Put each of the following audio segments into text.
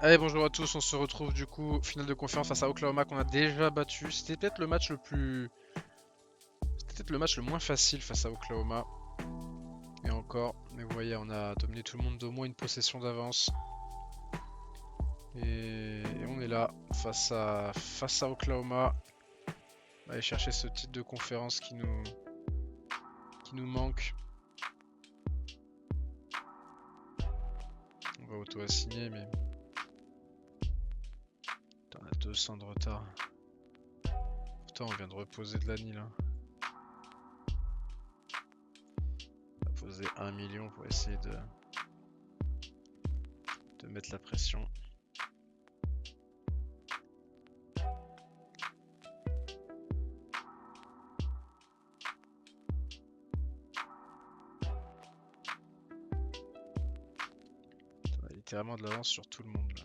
Allez, bonjour à tous, on se retrouve du coup, finale de conférence face à Oklahoma qu'on a déjà battu. C'était peut-être le match le plus... C'était peut-être le match le moins facile face à Oklahoma. Et encore, mais vous voyez, on a dominé tout le monde d'au moins une possession d'avance. Et on est là, face à Oklahoma. On va aller chercher ce titre de conférence qui nous manque. On va auto-assigner, mais... Putain, on a 200 de retard. Pourtant, on vient de reposer de l'année là. On va poser 1 million pour essayer de mettre la pression. On a littéralement de l'avance sur tout le monde là.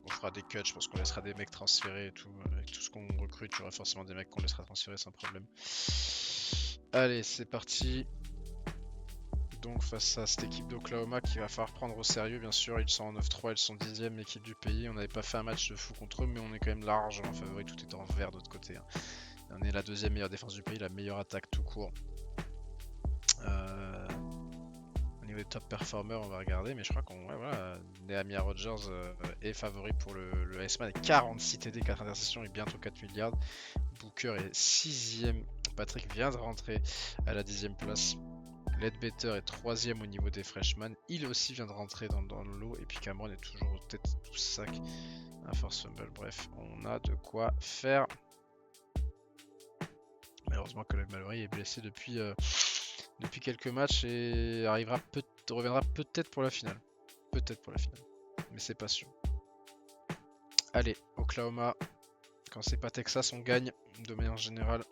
On fera des cuts, je pense qu'on laissera des mecs transférés et tout. Avec tout ce qu'on recrute, il y aura forcément des mecs qu'on laissera transférer sans problème. Allez, c'est parti. Donc face à cette équipe d'Oklahoma qu'il va falloir prendre au sérieux, bien sûr. Ils sont en 9-3, ils sont 10ème équipe du pays. On n'avait pas fait un match de fou contre eux, mais on est quand même largement favori. Tout est en vert de l'autre côté, hein. On est la deuxième meilleure défense du pays, la meilleure attaque tout court. Au niveau des top performers, on va regarder, mais je crois qu'on, ouais, voilà, Nehemiah Rodgers est favori pour le Iceman avec 46 TD, 4 interceptions et bientôt 4 milliards. Booker est 6ème. Patrick vient de rentrer à la 10ème place. Ledbetter est 3ème au niveau des freshmen. Il aussi vient de rentrer dans le lot. Et puis Cameron est toujours aux têtes tout sac. Un force fumble. Bref, on a de quoi faire. Malheureusement, Colin Mallory est blessé depuis quelques matchs et reviendra peut-être pour la finale. Peut-être pour la finale. Mais c'est pas sûr. Allez, Oklahoma. Quand c'est pas Texas, on gagne de manière générale.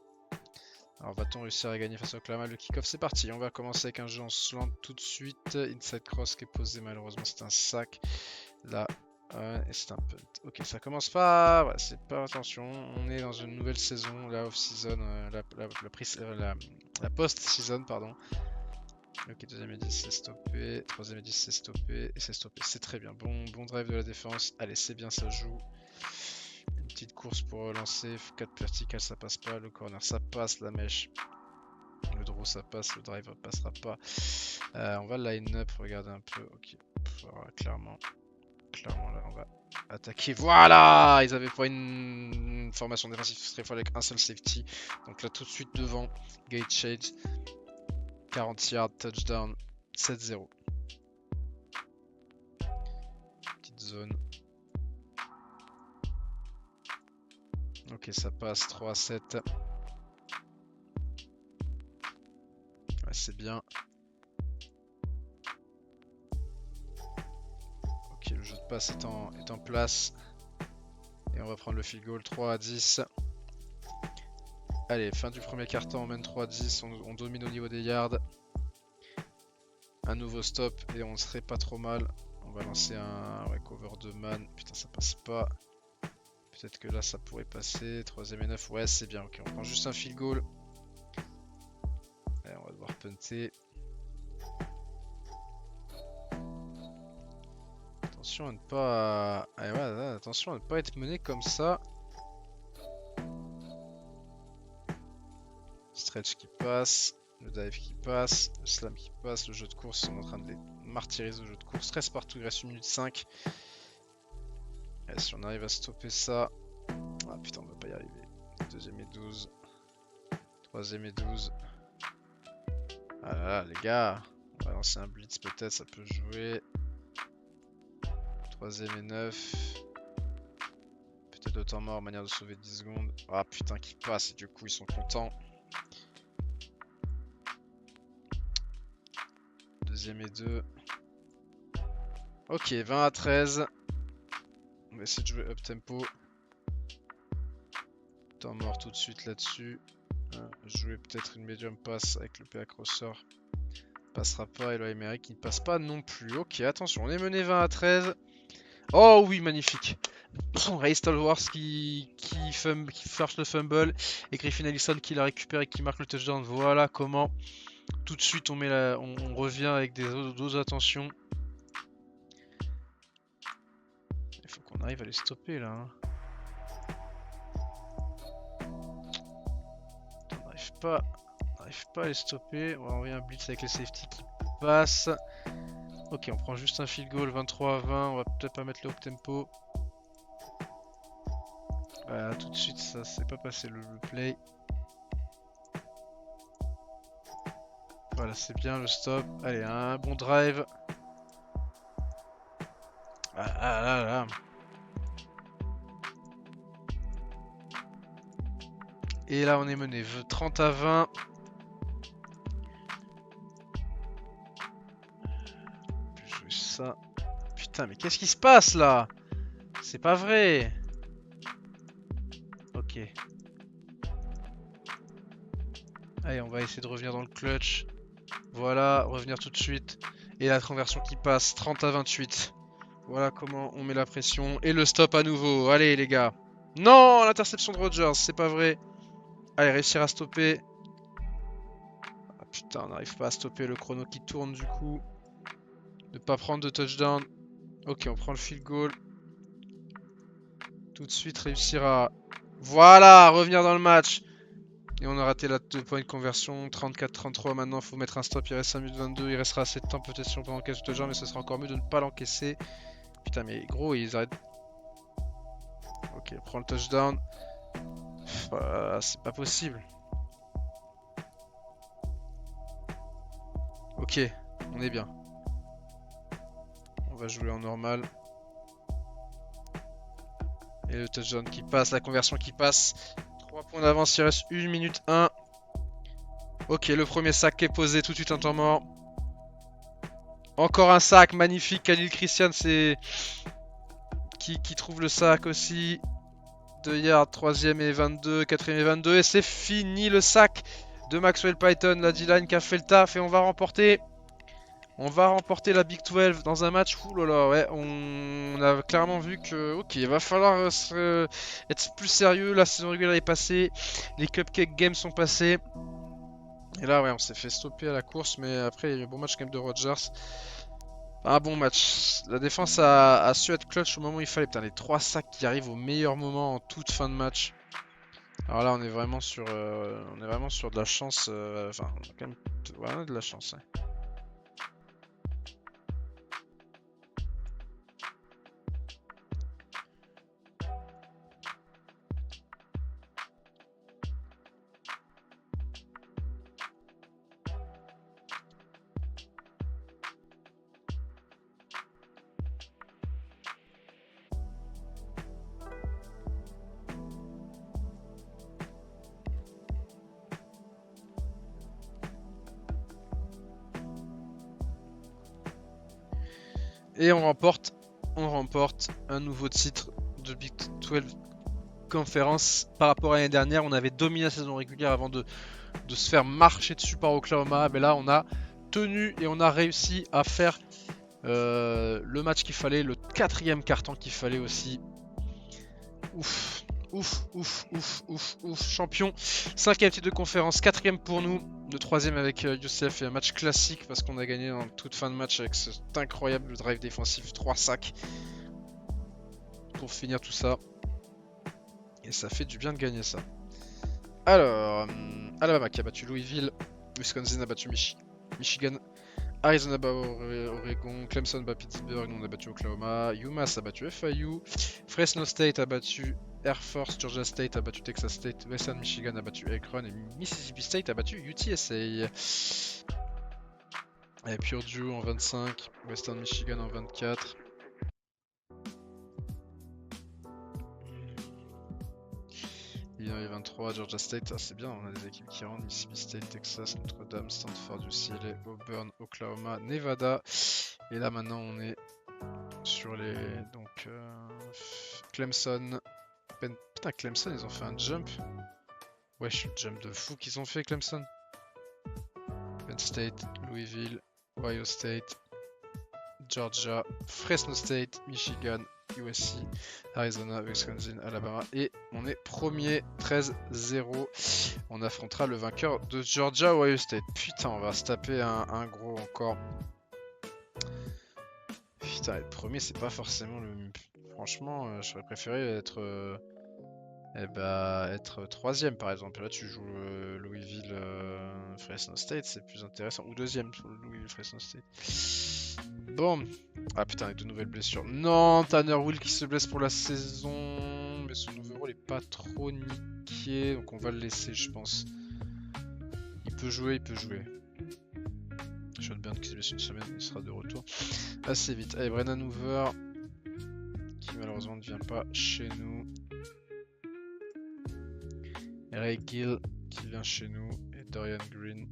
Alors va-t-on réussir à gagner face à Oklahoma? Le kick-off, c'est parti. On va commencer avec un jeu en slant tout de suite. Inside cross qui est posé, malheureusement c'est un sac. Là, et c'est un punt. Ok, ça commence pas. Ouais, c'est pas attention. On est dans une nouvelle saison, la off-season, la post-season, pardon. Ok, deuxième et 10, c'est stoppé. Troisième et 10, c'est stoppé. Et c'est stoppé. C'est très bien. Bon drive de la défense. Allez, c'est bien, ça joue. Une petite course pour relancer. 4 verticales, ça passe pas. Le corner, ça passe. La mèche. Le draw, ça passe. Le drive, passera pas. On va line-up. Regarder un peu. Ok. Voilà, clairement, là, on va attaquer. Voilà! Ils avaient pas une formation défensive très folle avec un seul safety. Donc là, tout de suite devant. Gate shade. 40 yards, touchdown, 7-0. Petite zone. Ok, ça passe 3-7. Ouais, c'est bien. Ok, le jeu de passe est en place. Et on va prendre le field goal 3-10. Allez, fin du premier quart-temps, on mène 3-10. On domine au niveau des yards. Un nouveau stop et on serait pas trop mal. On va lancer un cover de man. Putain, ça passe pas. Peut-être que là, ça pourrait passer. Troisième et 9. Ouais, c'est bien. Ok, on prend juste un field goal. Allez, on va devoir punter. Attention à ne pas... Allez, voilà, attention à ne pas être mené comme ça. Stretch qui passe. Le dive qui passe. Le slam qui passe. Le jeu de course. On est en train de les martyriser au jeu de course. 13 partout. Il reste 1 minute 5. Et si on arrive à stopper ça... Ah putain, on va pas y arriver. Deuxième et 12. Troisième et 12. Ah là là, les gars. On va lancer un blitz peut-être, ça peut jouer. Troisième et 9. Peut-être le temps mort, manière de sauver 10 secondes. Ah putain, qui passe et du coup ils sont contents. Deuxième et 2. Ok, 20-13. On va essayer de jouer up tempo. Temps mort tout de suite là-dessus. Jouer peut-être une medium pass avec le PA crosser. Passera pas. Eloy Merrick qui ne passe pas non plus. Ok, attention, on est mené 20-13. Oh oui, magnifique. Ray Stallworth qui force le fumble et Griffin Ellison qui la récupère et qui marque le touchdown. Voilà comment tout de suite on revient avec des doses attention. Il faut qu'on arrive à les stopper là. Hein. On n'arrive pas à les stopper. On va envoyer un blitz avec les safety qui passent. Ok, on prend juste un field goal 23 à 20. On va peut-être pas mettre le up tempo. Voilà, tout de suite, ça c'est pas passé le play. Voilà, c'est bien le stop. Allez, un bon drive. Ah là là. Et là, on est mené 30 à 20. Je joue ça. Putain, mais qu'est-ce qui se passe là? C'est pas vrai. Ok. Allez, on va essayer de revenir dans le clutch. Voilà, revenir tout de suite. Et la conversion qui passe, 30 à 28. Voilà comment on met la pression. Et le stop à nouveau. Allez les gars. Non, l'interception de Rodgers, c'est pas vrai. Allez, réussir à stopper. Ah, putain, on n'arrive pas à stopper le chrono qui tourne du coup. Ne pas prendre de touchdown. Ok, on prend le field goal. Tout de suite réussir à... Voilà, revenir dans le match. Et on a raté la 2 points de conversion. 34-33 maintenant, il faut mettre un stop. Il reste 5 minutes 22. Il restera assez de temps peut-être si on peut encaisser le touchdown. Mais ce sera encore mieux de ne pas l'encaisser. Putain, mais gros, ils arrêtent. Ok, prends le touchdown. C'est pas possible. Ok, on est bien. On va jouer en normal. Et le touchdown qui passe, la conversion qui passe. 3 points d'avance, il reste 1 minute 1. Ok, le premier sac qui est posé, tout de suite un temps mort. Encore un sac, magnifique. Khalil Christian, c'est... Qui trouve le sac aussi. 2 yards, 3ème et 22, 4ème et 22. Et c'est fini le sac de Maxwell Python, la D-line qui a fait le taf. Et on va remporter la Big 12 dans un match. Ouh là là, ouais, on a clairement vu que, ok, il va falloir être plus sérieux. La saison régulière est passée, les Cupcake Games sont passés. Et là, ouais, on s'est fait stopper à la course, mais après, il y a eu un bon match quand même de Rodgers. Un bon match. La défense a su être clutch au moment où il fallait. Putain, les 3 sacs qui arrivent au meilleur moment en toute fin de match. Alors là, on est vraiment sur de la chance. Enfin, on a quand même ouais, de la chance. Ouais. Et on remporte un nouveau titre de Big 12 Conference. Par rapport à l'année dernière, on avait dominé la saison régulière avant de se faire marcher dessus par Oklahoma. Mais là, on a tenu et on a réussi à faire le match qu'il fallait, le 4ème carton qu'il fallait aussi. Ouf, ouf, ouf, ouf, ouf, ouf, champion. 5ème titre de conférence, 4ème pour nous. Le 3ème avec UCF et un match classique parce qu'on a gagné en toute fin de match avec cet incroyable drive défensif, 3 sacs pour finir tout ça. Et ça fait du bien de gagner ça. Alors, Alabama qui a battu Louisville, Wisconsin a battu Michigan, Arizona bat Oregon, Clemson bat Pittsburgh, nous on a battu Oklahoma, UMass a battu FIU, Fresno State a battu Air Force, Georgia State a battu Texas State, Western Michigan a battu Akron et Mississippi State a battu UTSA. Et Purdue en 25, Western Michigan en 24. Illinois 23, Georgia State, c'est bien, on a des équipes qui rentrent, Mississippi State, Texas, Notre-Dame, Stanford, UCLA, Auburn, Oklahoma, Nevada. Et là maintenant on est sur les... Donc Clemson. Putain, Clemson, ils ont fait un jump. Wesh, le jump de fou qu'ils ont fait Clemson. Penn State, Louisville, Ohio State, Georgia, Fresno State, Michigan, USC, Arizona, Wisconsin, Alabama. Et on est premier, 13-0. On affrontera le vainqueur de Georgia, Ohio State. Putain, on va se taper un gros encore. Putain, être premier, c'est pas forcément le... Franchement, j'aurais préféré être... être troisième par exemple. Là, tu joues Louisville, Fresno State, c'est plus intéressant. Ou deuxième sur Louisville, Fresno State. Bon. Ah putain, avec de nouvelles blessures. Non, Tanner Will qui se blesse pour la saison. Mais son overall est pas trop niqué. Donc on va le laisser, je pense. Il peut jouer, il peut jouer. Sean Burns qui se blesse une semaine, il sera de retour assez vite. Allez, Brennan Hoover qui malheureusement ne vient pas chez nous. Ray Gill qui vient chez nous et Dorian Green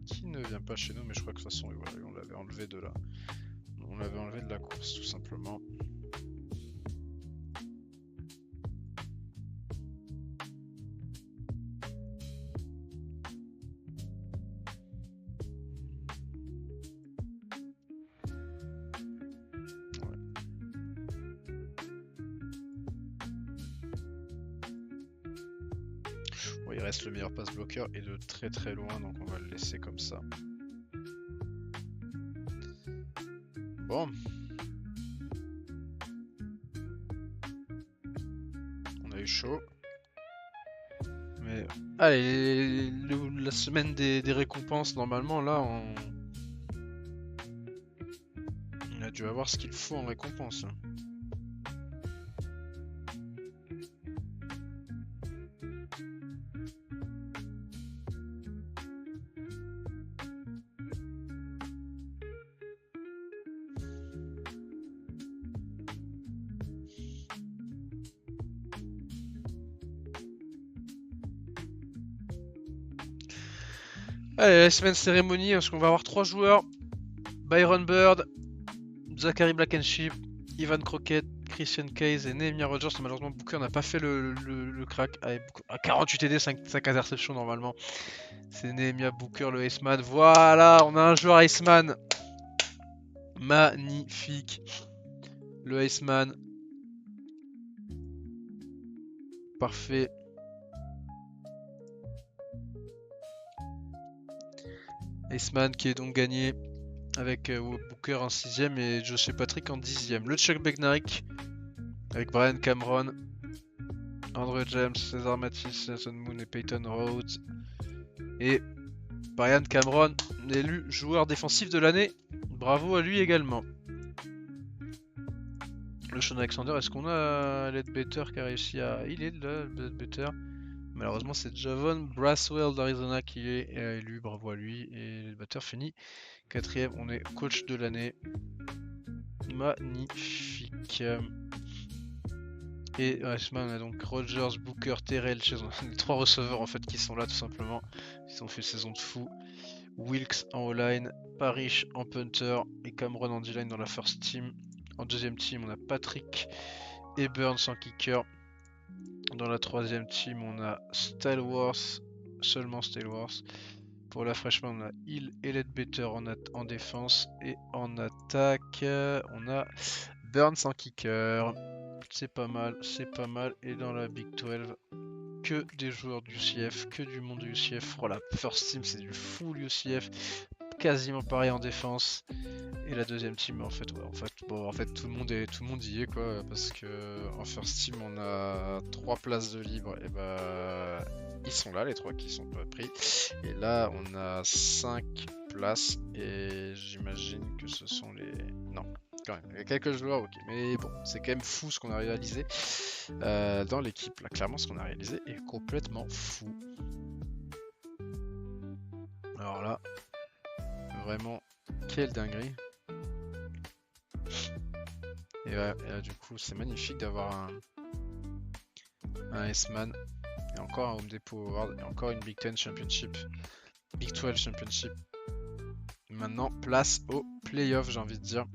qui ne vient pas chez nous, mais je crois que de toute façon voilà, on l'avait enlevé de là. On l'avait enlevé de la course tout simplement. Il reste le meilleur pass bloqueur et de très très loin, donc on va le laisser comme ça. Bon. On a eu chaud. Mais... Allez, la semaine des récompenses, normalement, là, on a dû avoir ce qu'il faut en récompense. Allez, la semaine cérémonie, parce qu'on va avoir 3 joueurs. Byron Bird, Zachary Blankenship, Ivan Crockett, Christian Case et Nehemiah Rogers. Malheureusement, Booker n'a pas fait le crack. Allez, à 48 TD, 5 interceptions normalement. C'est Nehemiah Booker, le Iceman. Voilà, on a un joueur Iceman. Magnifique. Le Iceman. Parfait. Iceman qui est donc gagné avec Booker en 6ème et Josh Patrick en 10ème. Le Chuck Bednarik avec Brian Cameron, Andrew James, César Matisse, Jason Moon et Peyton Rhodes. Et Brian Cameron, élu joueur défensif de l'année. Bravo à lui également. Le Sean Alexander, est-ce qu'on a Ledbetter qui a réussi à... Il est là, Ledbetter. Malheureusement, c'est Javon Braswell d'Arizona qui est élu, bravo à lui. Et Ledbetter finit 4ème, on est coach de l'année. Magnifique. Et on a donc Rogers, Booker, Terrell, les 3 receveurs en fait qui sont là tout simplement. Ils ont fait une saison de fou. Wilkes en O-line, Parrish en punter et Cameron en D-line dans la first team. En deuxième team, on a Patrick et Burns en kicker. Dans la troisième team, on a Stallworth, seulement Stallworth. Pour la freshman, on a Hill et Ledbetter en défense. Et en attaque, on a Burns en kicker. C'est pas mal, c'est pas mal. Et dans la Big 12, que des joueurs du UCF, que du monde du UCF. Oh, la first team, c'est du full UCF. Quasiment pareil en défense. Et la deuxième team, en fait, ouais, en fait tout le monde y est quoi, parce que en first team on a 3 places de libre, et bah ils sont là les 3 qui sont pas pris. Et là on a 5 places et j'imagine que ce sont les... Non, quand même, il y a quelques joueurs, ok, mais bon, c'est quand même fou ce qu'on a réalisé dans l'équipe. Là, clairement, ce qu'on a réalisé est complètement fou. Alors là, vraiment, quelle dinguerie. Et ouais, et là, du coup, c'est magnifique d'avoir un S-Man et encore un Home Depot Award et encore une Big 10 Championship, Big 12 Championship. Maintenant, place au playoff, j'ai envie de dire.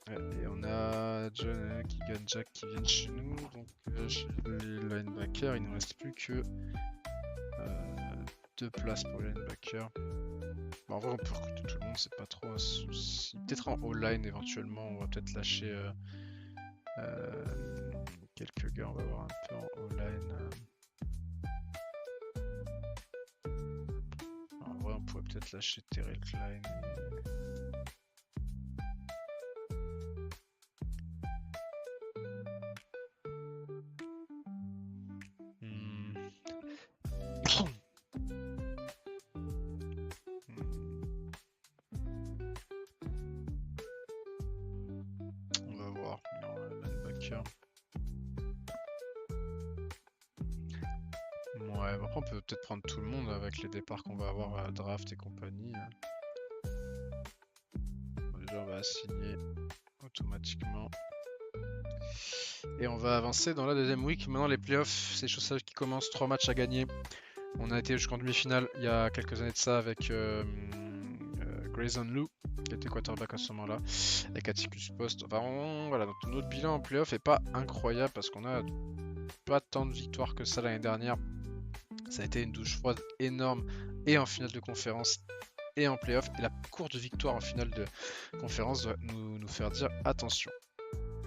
Et on a John Keegan Jack qui viennent chez nous. Donc, chez les linebackers, il ne reste plus que 2 places pour les linebackers. Bon, en vrai, on peut recruter tout le monde, c'est pas trop un souci. Peut-être en all-line éventuellement, on va peut-être lâcher quelques gars, on va voir un peu en all-line. En vrai, on pourrait peut-être lâcher Terrell Klein. On va voir. Linebacker. Ouais, après on peut peut-être prendre tout le monde avec les départs qu'on va avoir à draft et compagnie. Déjà on va assigner automatiquement. Et on va avancer dans la deuxième week. Maintenant les playoffs, c'est chose qui commence, 3 matchs à gagner. On a été jusqu'en demi-finale il y a quelques années de ça avec Grayson Lou, qui était quarterback à ce moment-là, avec Atticus Post. Enfin, voilà, donc notre bilan en playoff est pas incroyable parce qu'on a pas tant de victoires que ça l'année dernière. Ça a été une douche froide énorme et en finale de conférence et en playoff. Et la courte victoire en finale de conférence doit nous faire dire attention.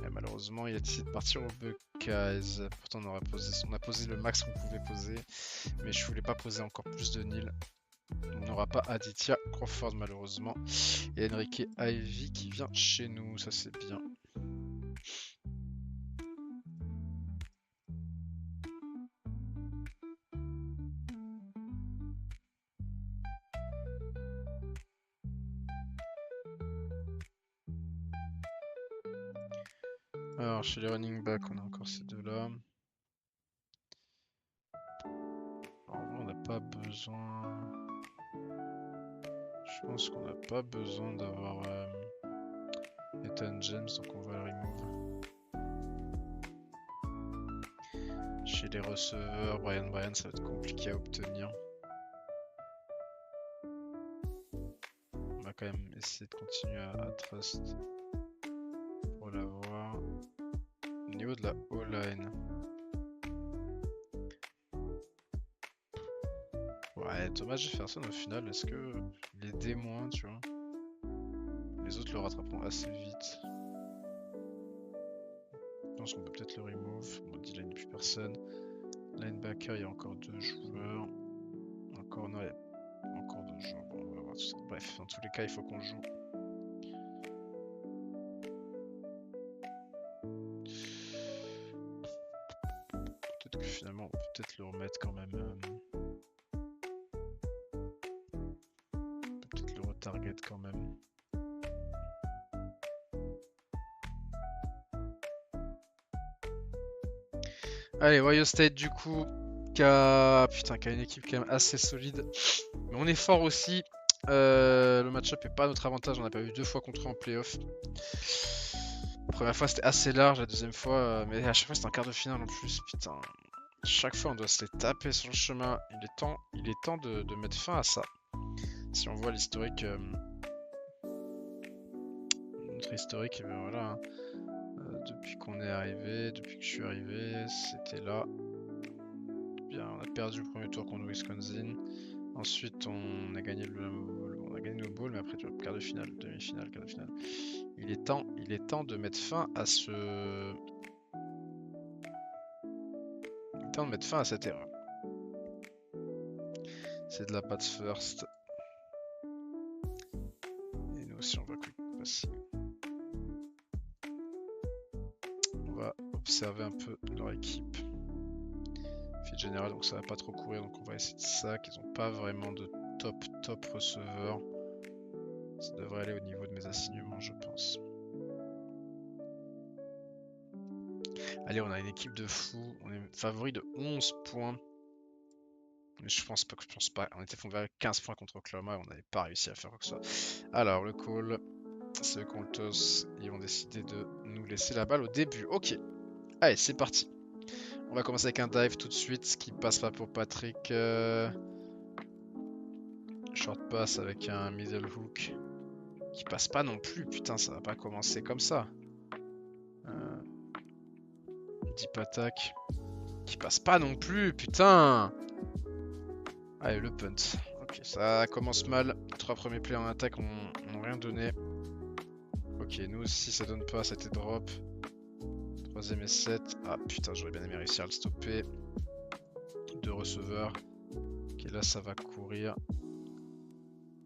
Et malheureusement, il a décidé de partir au Buckeyes. Pourtant, on a posé le max qu'on pouvait poser. Mais je voulais pas poser encore plus de nil. On n'aura pas Aditya Crawford malheureusement. Et Enrique Ivy qui vient chez nous. Ça, c'est bien. Alors, chez les running backs, on a encore ces deux-là. En vrai, on n'a pas besoin... Je pense qu'on n'a pas besoin d'avoir Ethan James, donc on va le remove. Chez les receveurs, Brian, ça va être compliqué à obtenir. On va quand même essayer de continuer à trust pour l'avoir. Au niveau de la O-line. Ouais, Thomas Jefferson au final, est-ce que il est D-, tu vois? Les autres le rattraperont assez vite. Je pense qu'on peut peut-être le remove. Bon, D-line, il n'y a plus personne. Linebacker, il y a encore 2 joueurs. Encore, non, il y a encore 2 joueurs. Bon, on va voir tout ça. Bref, dans tous les cas, il faut qu'on joue. Peut-être que finalement, on peut peut-être le remettre quand même. Peut-être le retarget quand même. Allez, Ohio State du coup, qui a une équipe quand même assez solide. Mais on est fort aussi. Le match-up est pas à notre avantage, on a perdu 2 fois contre eux en playoff. La première fois c'était assez large, la deuxième fois, mais à chaque fois c'était en quart de finale en plus, putain. Chaque fois on doit se les taper sur le chemin. Il est temps de mettre fin à ça. Si on voit l'historique, notre historique, et ben voilà. Hein. Depuis qu'on est arrivé, depuis que je suis arrivé, c'était là. Bien, on a perdu le premier tour contre Wisconsin. Ensuite, on a gagné le bowl, mais après, tu vois, quart de finale, demi-finale, quart de finale. Il est temps de mettre fin à ce. Il est temps de mettre fin à cette erreur. C'est de la pass first. Et nous aussi, on va cliquer passer. On va observer un peu leur équipe. Fit général, donc ça va pas trop courir, donc on va essayer de ça. Ils n'ont pas vraiment de top receveur. Ça devrait aller au niveau de mes assignements, je pense. Allez, on a une équipe de fous. On est favori de 11 points. Mais je pense pas. On était favori de 15 points contre Oklahoma et on n'avait pas réussi à faire quoi que ce soit. Alors, le call. C'est eux qu'on le toss. Ils vont décider de nous laisser la balle au début. Ok. Allez, c'est parti. On va commencer avec un dive tout de suite. Ce qui passe pas pour Patrick. Short pass avec un middle hook. Qui passe pas non plus. Putain, ça va pas commencer comme ça. Deep attack. Qui passe pas non plus. Putain. Allez, le punt. Ok, ça commence mal. Les 3 premiers plays en attaque n'ont rien donné. Ok, nous aussi ça donne pas, c'était drop. 3ème et 7. Ah putain, j'aurais bien aimé réussir à le stopper. 2 receveurs. Ok, là ça va courir.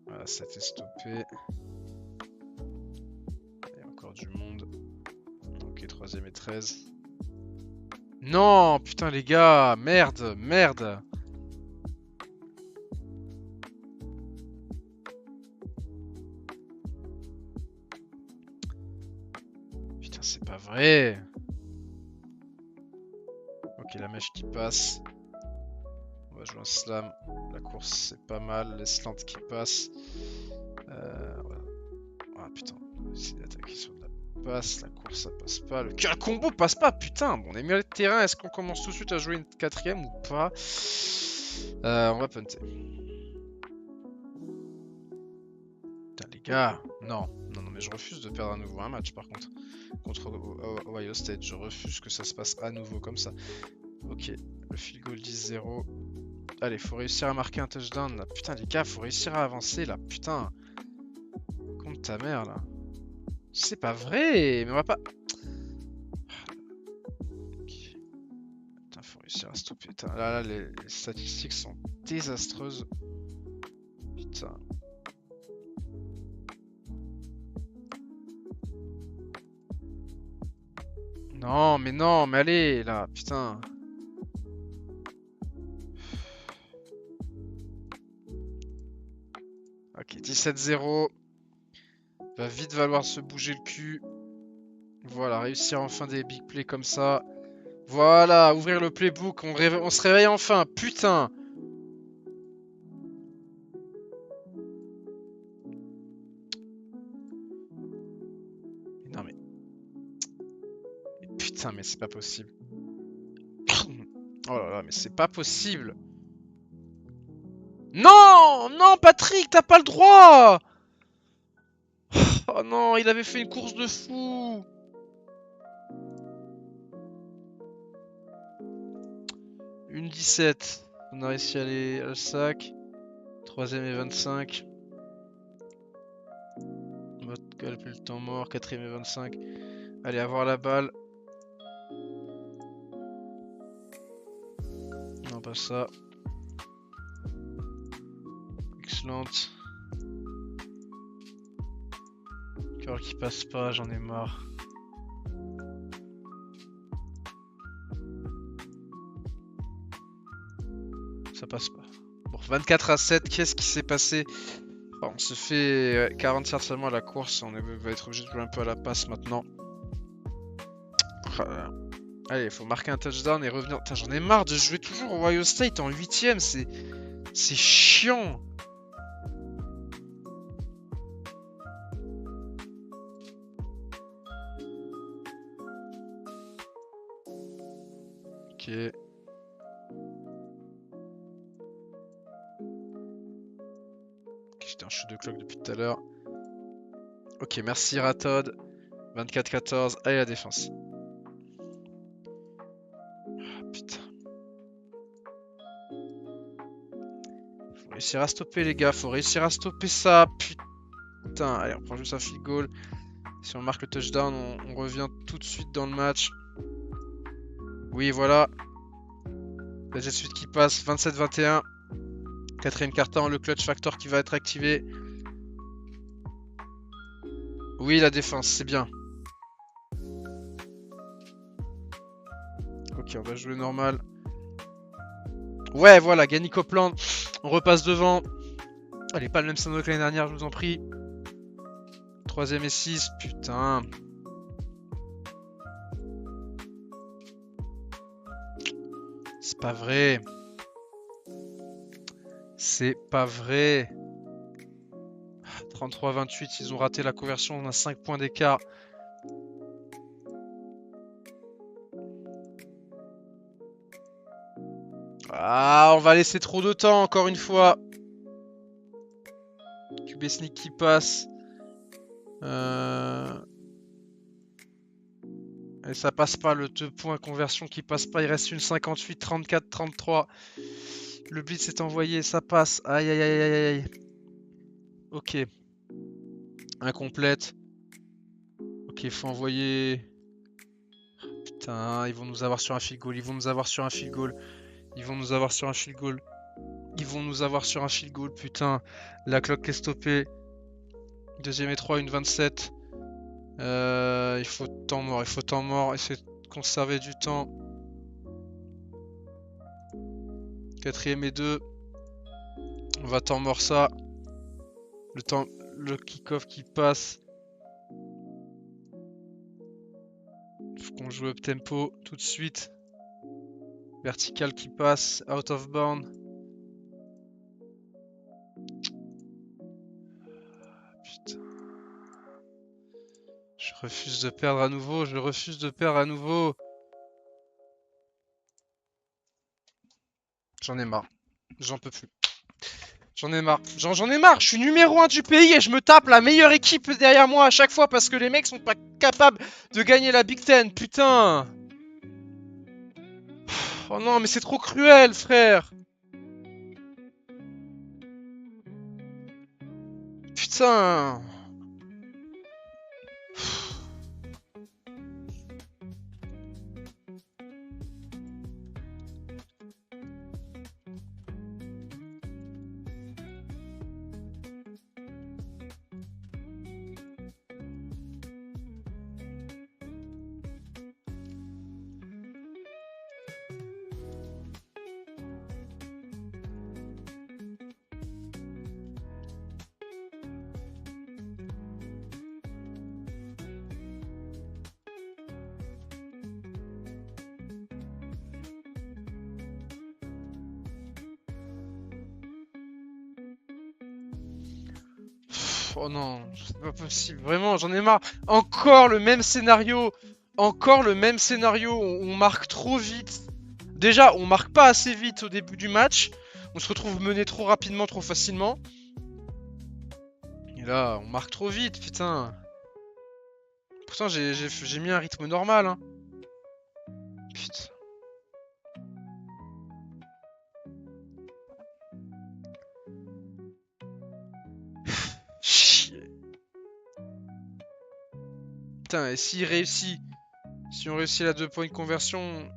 Voilà, ça a été stoppé. Il y a encore du monde. Ok, 3ème et 13. Non, putain les gars, merde, merde. Putain, c'est pas vrai. Ok, la mèche qui passe. On va jouer un slam. La course, c'est pas mal. Les slants qui passent. Voilà. Ah putain, on va essayer d'attaquer sur de la passe. La course, ça passe pas. Le combo passe pas, putain. Bon, on est mis à terrain. Est-ce qu'on commence tout de suite à jouer une 4ème ou pas? On va punter. Putain, les gars. Non, non, non, mais je refuse de perdre à nouveau un match par contre. Contre Ohio State. Je refuse que ça se passe à nouveau comme ça. Ok, le field goal 10-0. Allez, faut réussir à marquer un touchdown là. Putain, les gars, faut réussir à avancer là. Putain. Compte ta mère là. C'est pas vrai, mais on va pas. Okay. Putain, faut réussir à stopper. Putain, là, les statistiques sont désastreuses. Putain. Non, mais allez là, putain. Ok, 17-0. Va vite falloir se bouger le cul. Voilà, réussir enfin des big plays comme ça. Voilà, ouvrir le playbook, on se réveille enfin, putain. Non mais... Putain, mais c'est pas possible. Oh là là, mais c'est pas possible. Non, non, Patrick, t'as pas le droit. Oh non, il avait fait une course de fou. Une 17. On a réussi à aller au sac. 3ème et 25. On va calculer le temps mort. 4ème et 25. Allez, avoir la balle. Non, pas ça. Excellent. Curl qui passe pas, j'en ai marre. Ça passe pas. Bon, 24-7, qu'est-ce qui s'est passé? On se fait 47 seulement à la course, on va être obligé de jouer un peu à la passe maintenant. Allez, il faut marquer un touchdown et revenir. Putain, j'en ai marre de jouer toujours au Ohio State en 8ème, c'est chiant. Ok. J'étais en chute de clock depuis tout à l'heure. Ok, merci Ratod. 24-14, allez la défense. Ah, putain. Faut réussir à stopper les gars, faut réussir à stopper ça. Putain, allez on prend juste un field goal. Si on marque le touchdown, on revient tout de suite dans le match. Oui voilà. La jet suite qui passe, 27-21. 4ème quart-temps, le clutch factor qui va être activé. Oui la défense, c'est bien. Ok, on va jouer normal. Ouais, voilà, Gany Copeland. On repasse devant. Allez, pas le même scénario que l'année dernière, je vous en prie. 3ème et 6, putain. C'est pas vrai. C'est pas vrai. 33-28, ils ont raté la conversion, on a 5 points d'écart. Ah, on va laisser trop de temps, encore une fois. QB sneak qui passe. Et ça passe pas, le 2 points conversion qui passe pas. Il reste une 58, 34, 33. Le blitz est envoyé, ça passe. Aïe aïe aïe aïe aïe. Ok. Incomplète. Ok, faut envoyer. Putain, ils vont nous avoir sur un field goal. Ils vont nous avoir sur un field goal. Ils vont nous avoir sur un field goal. Ils vont nous avoir sur un field goal. Putain, la clock est stoppée. Deuxième et 3, une 27. Il faut temps mort. Il faut temps mort. Essayer de conserver du temps. Quatrième et 2. On va temps mort ça. Le kick-off qui passe. Faut qu'on joue up tempo tout de suite. Vertical qui passe. Out of bound. Putain. Je refuse de perdre à nouveau. Je refuse de perdre à nouveau. J'en ai marre. J'en peux plus. J'en ai marre. J'en ai marre. Je suis numéro 1 du pays et je me tape la meilleure équipe derrière moi à chaque fois parce que les mecs sont pas capables de gagner la Big Ten. Putain. Oh non, mais c'est trop cruel, frère. Putain. Oh non, c'est pas possible. Vraiment, j'en ai marre. Encore le même scénario. Encore le même scénario. On marque trop vite. Déjà, on marque pas assez vite au début du match. On se retrouve mené trop rapidement, trop facilement. Et là, on marque trop vite, putain. Pourtant, j'ai mis un rythme normal, hein. Putain. Chier. Putain, et s'il réussit, si on réussit la 2 points de conversion,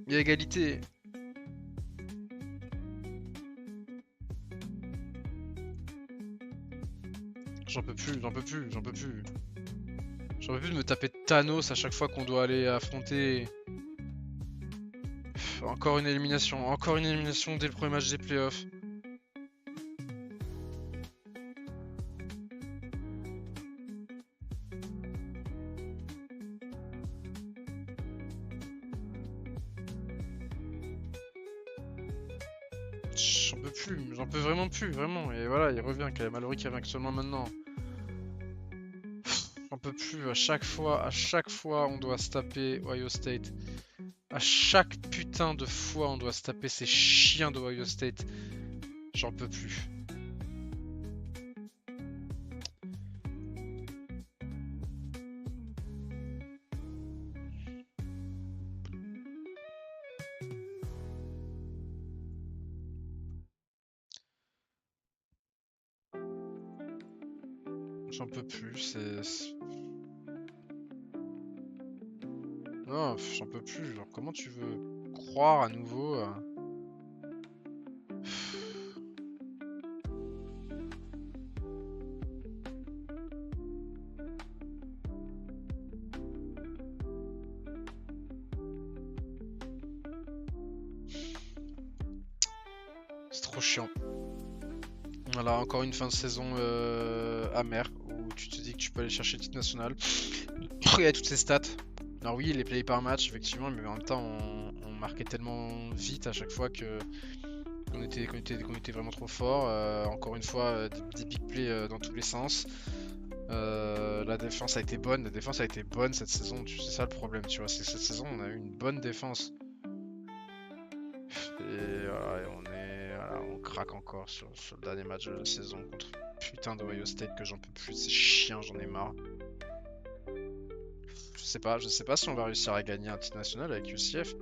il y a égalité. J'en peux plus, j'en peux plus, j'en peux plus. J'en peux plus de me taper Thanos à chaque fois qu'on doit aller affronter. Encore une élimination dès le premier match des playoffs. J'en peux vraiment plus, vraiment. Et voilà, il revient, quand même. Mallory qui revient seulement maintenant. J'en peux plus, à chaque fois, on doit se taper Ohio State. À chaque putain de fois, on doit se taper ces chiens d'Ohio State. J'en peux plus. J'en peux plus, Non, j'en peux plus. Genre, comment tu veux croire à nouveau C'est trop chiant. Voilà, encore une fin de saison amère où tu te dis que tu peux aller chercher le titre national. Regarde toutes ces stats. Alors oui, les plays par match, effectivement, mais en même temps, on marquait tellement vite à chaque fois que qu'on était vraiment trop fort. Encore une fois, des big plays dans tous les sens. La défense a été bonne. La défense a été bonne cette saison. C'est ça le problème, tu vois. C'est que cette saison, on a eu une bonne défense. Et voilà, on craque encore sur le dernier match de la saison contre putain d'Ohio State que j'en peux plus. C'est chiant, j'en ai marre. Je sais pas si on va réussir à gagner un titre national avec UCF.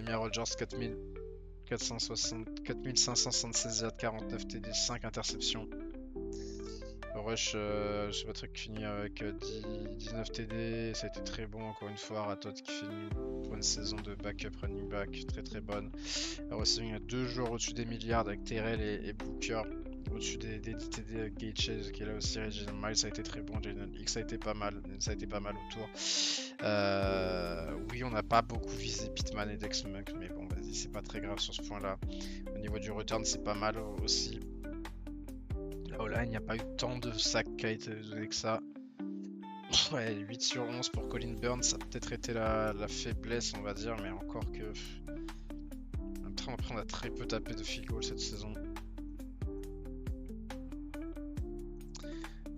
Mia Rogers, 4576 yards, 49 TD, 5 interceptions. Rush, je sais pas, truc fini avec 19 TD, ça a été très bon encore une fois. Ratot qui fait une bonne saison de backup running back, très très bonne. Receiving a 2 joueurs au-dessus des milliards avec Terrell et Booker. Au-dessus des 10 TD avec Gaethje qui est là aussi. Reginald Miles ça a été très bon, Jalen X a été pas mal, autour. Oui, on n'a pas beaucoup visé Pittman et Dex Monk, mais bon, vas-y, c'est pas très grave sur ce point-là. Au niveau du return, c'est pas mal aussi. Oh là, il n'y a pas eu tant de sacs qui a été donné que ça. Ouais, 8 sur 11 pour Colin Burns, ça a peut-être été la faiblesse, on va dire, mais encore que. Après, on a très peu tapé de field goal cette saison.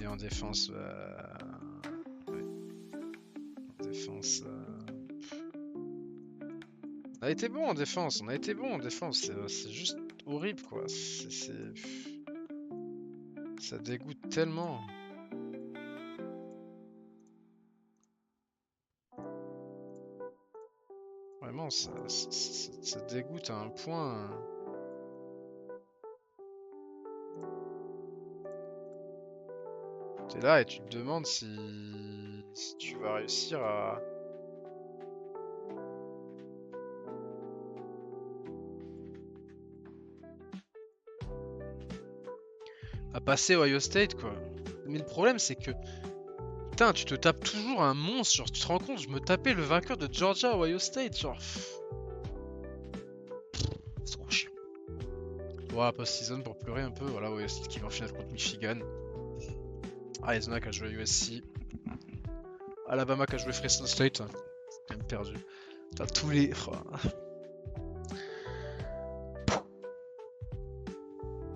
Et en défense. Ouais. En défense. On a été bon en défense, c'est juste horrible quoi. Ça dégoûte tellement. Vraiment, ça dégoûte à un point. T'es là et tu te demandes si tu vas réussir à passer Ohio State quoi. Mais le problème c'est que putain, tu te tapes toujours un monstre, genre tu te rends compte, je me tapais le vainqueur de Georgia Ohio State, genre. C'est trop chiant. Voilà, post-season pour pleurer un peu, voilà, Ohio State qui va en finale contre Michigan. Arizona qui a joué USC. Alabama qui a joué Fresno State. Quand même perdu. T'as tous les.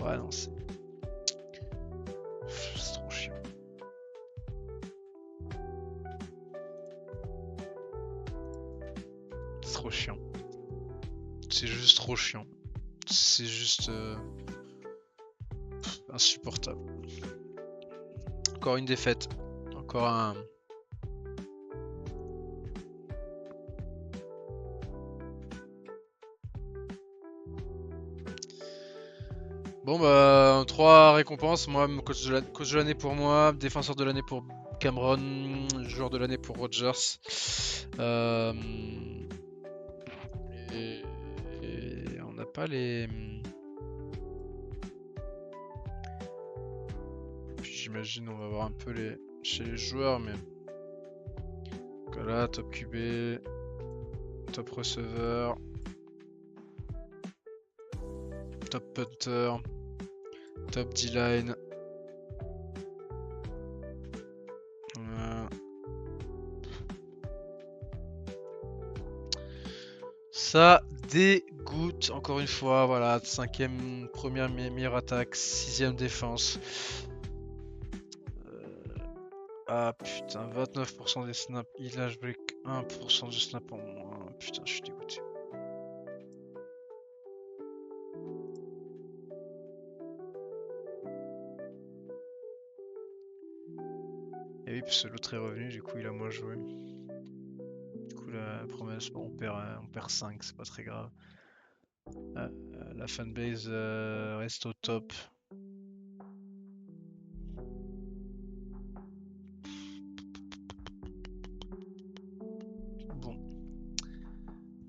Ouais, non, c'est trop chiant. C'est trop chiant. C'est juste trop chiant. C'est juste insupportable. Encore une défaite. Encore un. Bon bah 3 récompenses, moi coach de l'année pour moi, défenseur de l'année pour Cameron, joueur de l'année pour Rogers. Et on n'a pas les. Puis j'imagine on va voir un peu les chez les joueurs, mais voilà, top QB, top receveur, top punter, top D-line. Ça dégoûte encore une fois, voilà, 5ème, première meilleure attaque, 6ème défense. Ah putain, 29% des snaps, il lâche break 1% de snap en moins, putain je suis dégoûté. Et oui, parce que l'autre est revenu, du coup il a moins joué. Du coup la promesse, bon, on perd 5, c'est pas très grave. La fanbase reste au top. Bon.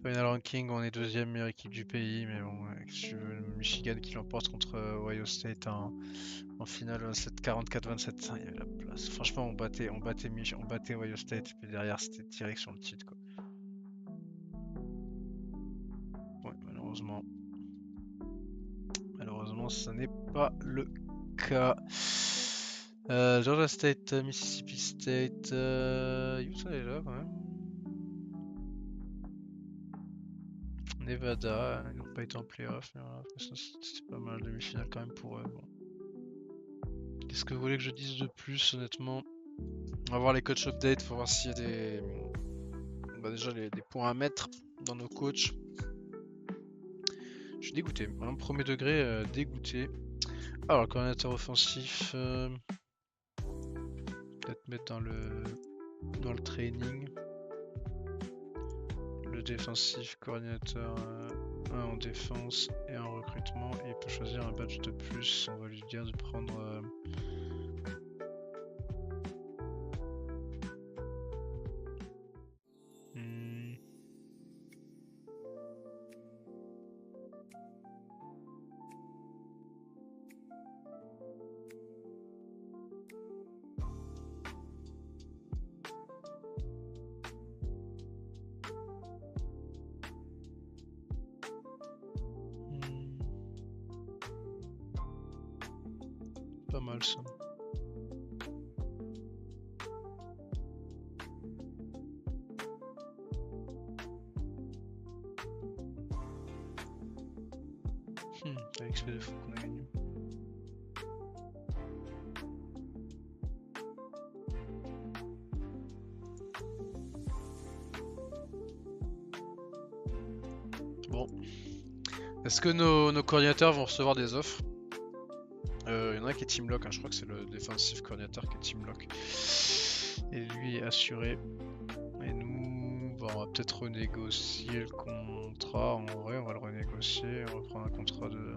Final ranking, on est 2ème meilleure équipe du pays, mais bon, si tu veux, Michigan qui l'emporte contre Ohio State en finale 44-27, il y avait la place. Franchement, on battait Ohio State, et puis derrière c'était direct sur le titre quoi. Ouais, malheureusement, ça n'est pas le cas. Georgia State, Mississippi State, Utah est là quand même. Nevada, ils n'ont pas été en playoff, mais voilà, c'était pas mal demi-finale quand même pour eux. Bon. Qu'est-ce que vous voulez que je dise de plus, honnêtement? On va voir les coach updates pour voir s'il y a des. Bah déjà des points à mettre dans nos coachs. Je suis dégoûté, vraiment premier degré dégoûté. Alors, le coordinateur offensif, peut-être mettre dans le training. Le badge défensif, coordinateur 1 en défense et en recrutement. Et il peut choisir un badge de plus. On va lui dire de prendre... Pas mal ça. Avec ce de fou qu'on a gagné. Bon. Est-ce que nos coordinateurs vont recevoir des offres? Il y en a un qui est Teamlock, hein. Je crois que c'est le défensif coordinateur qui est Teamlock. Et lui est assuré. Et nous, bon, on va peut-être renégocier le contrat. En vrai, on va le renégocier. On va prendre un contrat de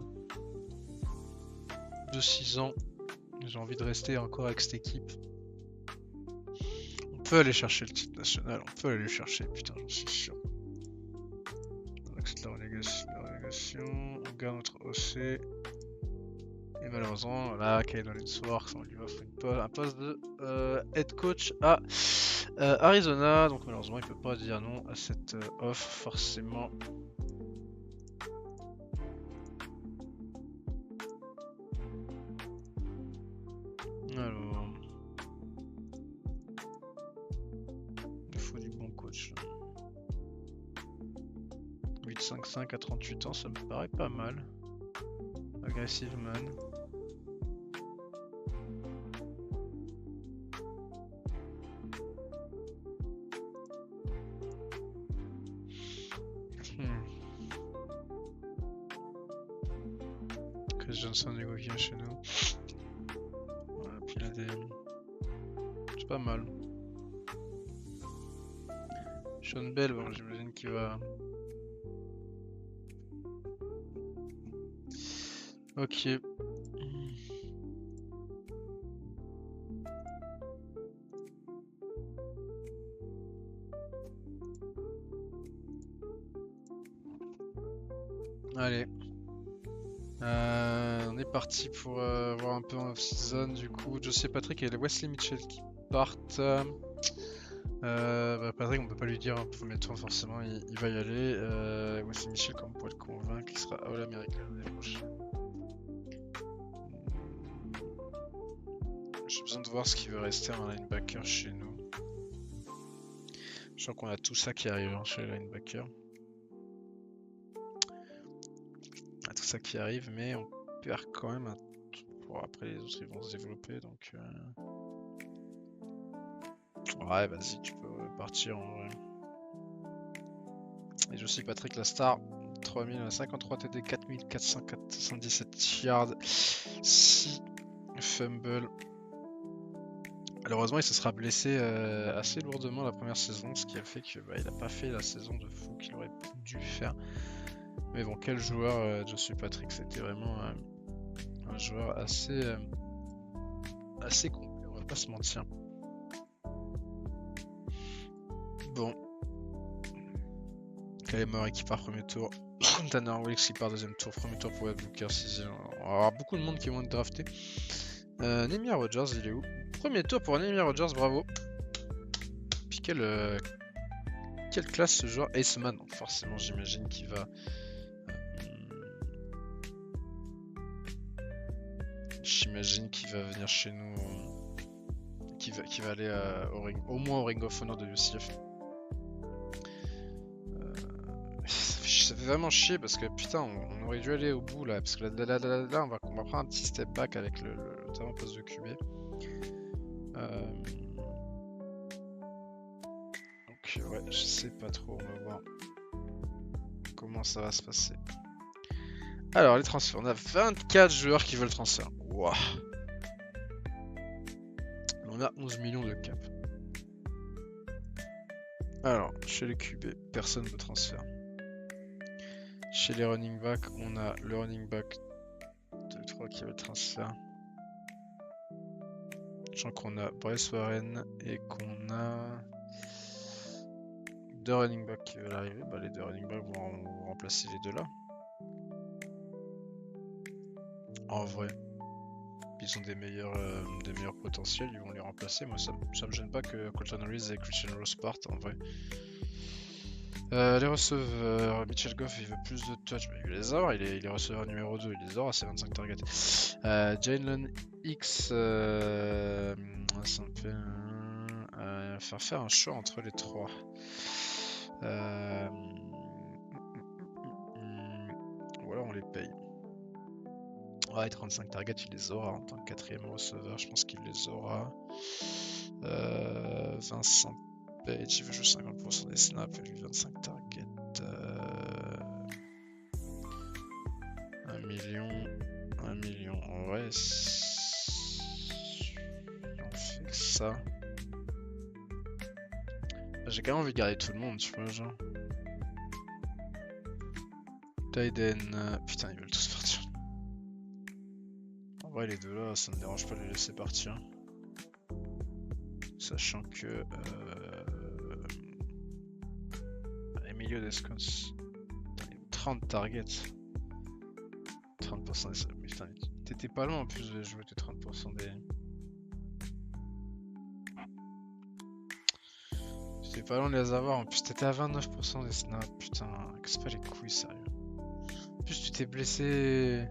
6 ans. J'ai envie de rester encore avec cette équipe. On peut aller chercher le titre national. On peut aller le chercher, putain, j'en suis sûr. On accepte la renégation. On garde notre OC. Et malheureusement, là, Kaidon Swarks, on lui offre un poste de head coach à Arizona. Donc malheureusement, il peut pas dire non à cette offre, forcément. Alors, il faut du bon coach. 8-5-5 à 38 ans, ça me paraît pas mal. Aggressive man. Chris Johnson négocié chez nous. Voilà, puis il a des... C'est pas mal. Sean Bell, bon, j'imagine qu'il va... Ok. Allez. On est parti pour voir un peu en off-season. Du coup, Josie Patrick et Wesley Mitchell qui partent. Patrick, on peut pas lui dire un premier tour, forcément, il va y aller. Wesley Mitchell, comme on pourrait le convaincre, il sera All-American l'année prochaine. J'ai besoin de voir ce qui veut rester en linebacker chez nous. Je sens qu'on a tout ça qui arrive chez les linebackers. On a tout ça qui arrive, mais on perd quand même un... Bon, après les autres ils vont se développer, donc... Ouais, vas-y, tu peux partir en vrai. Et je suis Patrick la star. 3053 TD, 4477 yards, 6 fumbles. Malheureusement, il se sera blessé assez lourdement la première saison, ce qui a fait qu'il n'a pas fait la saison de fou qu'il aurait dû faire. Mais bon, quel joueur, Josie Patrick, c'était vraiment un joueur assez complet, on va pas se mentir. Bon. Kyle Murray qui part premier tour. Tanner Wilkes qui part deuxième tour. Premier tour pour Ed Booker, sixième. On va avoir beaucoup de monde qui vont être draftés. Nehemiah Rogers, il est où? Premier tour pour Nehemiah Rogers, bravo. Puis quelle classe ce joueur. Aceman, donc forcément j'imagine qu'il va... J'imagine qu'il va venir chez nous. Qu'il va aller au moins au Ring of Honor de UCF. Ça fait vraiment chier parce que putain on aurait dû aller au bout là. Parce que là on va prendre un petit step back avec notamment le poste de QB. Donc ouais, je sais pas trop, on va voir comment ça va se passer. Alors les transferts, on a 24 joueurs qui veulent transfert. Wow. On a 11 millions de cap. Alors, chez les QB, personne ne transfert. Chez les running back, on a le running back 2-3 qui veut le transfert. Sachant qu'on a Bryce Warren et qu'on a 2 running backs qui veulent arriver. Bah, les 2 running backs vont remplacer les 2 là. En vrai, ils ont des meilleurs potentiels, ils vont les remplacer. Moi, ça me gêne pas que Colton Reese et Christian Ross partent en vrai. Les receveurs, Mitchell Goff il veut plus de touch, mais il les aura, il est receveur numéro 2, il les aura, c'est 25 targets. Jalen X, ça me fait faire un choix entre les 3. Voilà, on les paye. Ouais, 35 targets, il les aura en tant que 4ème receveur, je pense qu'il les aura. Vincent Page, il veut jouer 50% des snaps, et lui 25 targets. 1 million, en vrai, on fait que ça. J'ai quand même envie de garder tout le monde, tu vois, genre. Tiden, putain, ils veulent tous partir. En vrai, les 2 là, ça me dérange pas de les laisser partir. Sachant que Emilio Descons, 30 targets. 30% des... Putain, t'étais pas loin en plus de jouer tes 30% des... T'étais pas loin de les avoir, en plus t'étais à 29% des snaps, putain, casse pas les couilles, sérieux. En plus tu t'es blessé...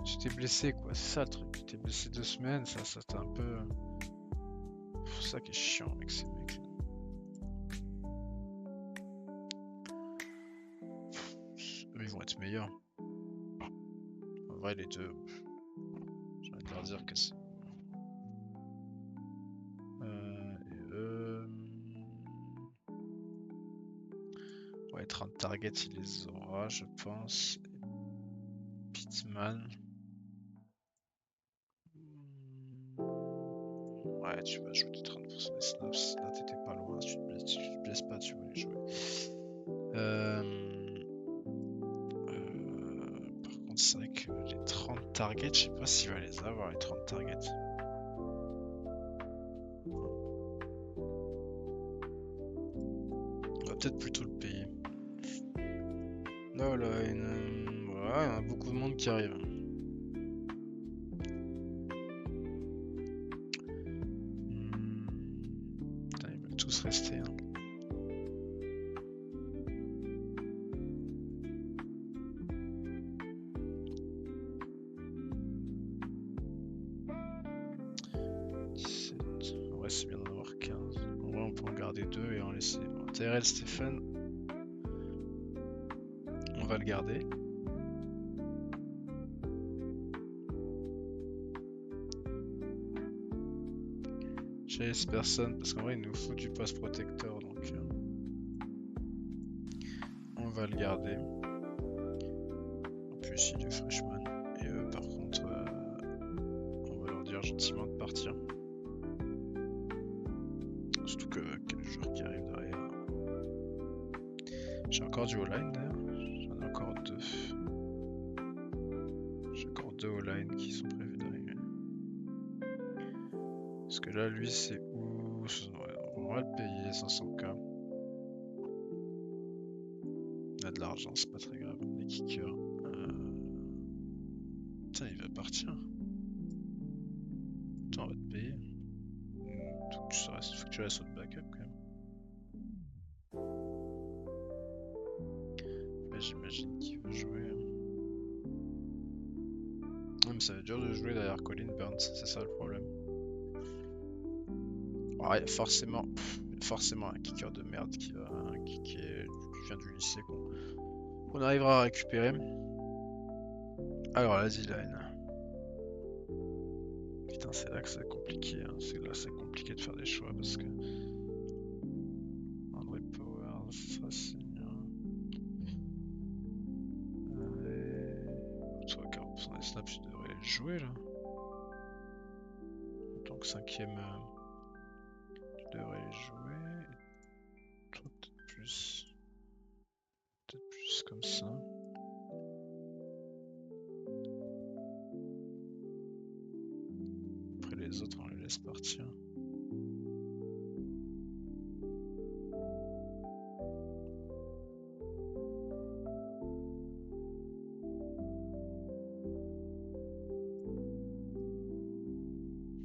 Tu t'es blessé quoi, c'est ça le truc, tu t'es blessé 2 semaines, ça t'es un peu... C'est ça qui est chiant avec ces mecs. Ils vont être meilleurs. En vrai les 2, j'ai envie de leur dire que c'est... Ouais, 30 targets, il les aura, je pense. Pitman. Ouais, tu vas ajouter 30% des snaps. Là, t'étais pas loin. Si tu te blesses pas, tu vas les jouer. Par contre, c'est vrai que les 30 targets, je sais pas s'il va les avoir, les 30 targets. On va peut-être plutôt le payer. Là, ouais, il y a beaucoup de monde qui arrive. Putain, ils veulent tous rester. Hein. Ouais, c'est bien d'en avoir 15. En vrai, on peut en garder 2 et en laisser. Bon, Tyrell Stephen, on va le garder. Chase personne, parce qu'en vrai, il nous faut du pass protecteur, donc on va le garder. En plus, il est freshman. Et par contre, on va leur dire gentiment de partir. Surtout que quel joueur qui arrive derrière. J'ai encore du O-line d'ailleurs. J'en ai encore 2. J'ai encore 2 O-line qui sont prévus d'arriver. Parce que là, lui, c'est où? On va le payer, 500K. Il a de l'argent, c'est pas très grave. Les kickers. Putain, il va partir. Attends, on va te payer. Faut que tu restes au backup quand même. Ouais, j'imagine qu'il va jouer. Non, mais ça va être dur de jouer derrière Colin Burns, c'est ça le problème. Ouais, forcément un kicker de merde qui vient du lycée qu'on arrivera à récupérer. Alors la D-line. Putain, c'est là que c'est compliqué. Hein. C'est là c'est compliqué de faire des choix parce que André Powers, ça signe. Toi, 40% des snaps, tu devrais les jouer là. En tant que 5ème, tu devrais les jouer. plus. Peut-être plus comme ça. Après les autres, on les laisse partir.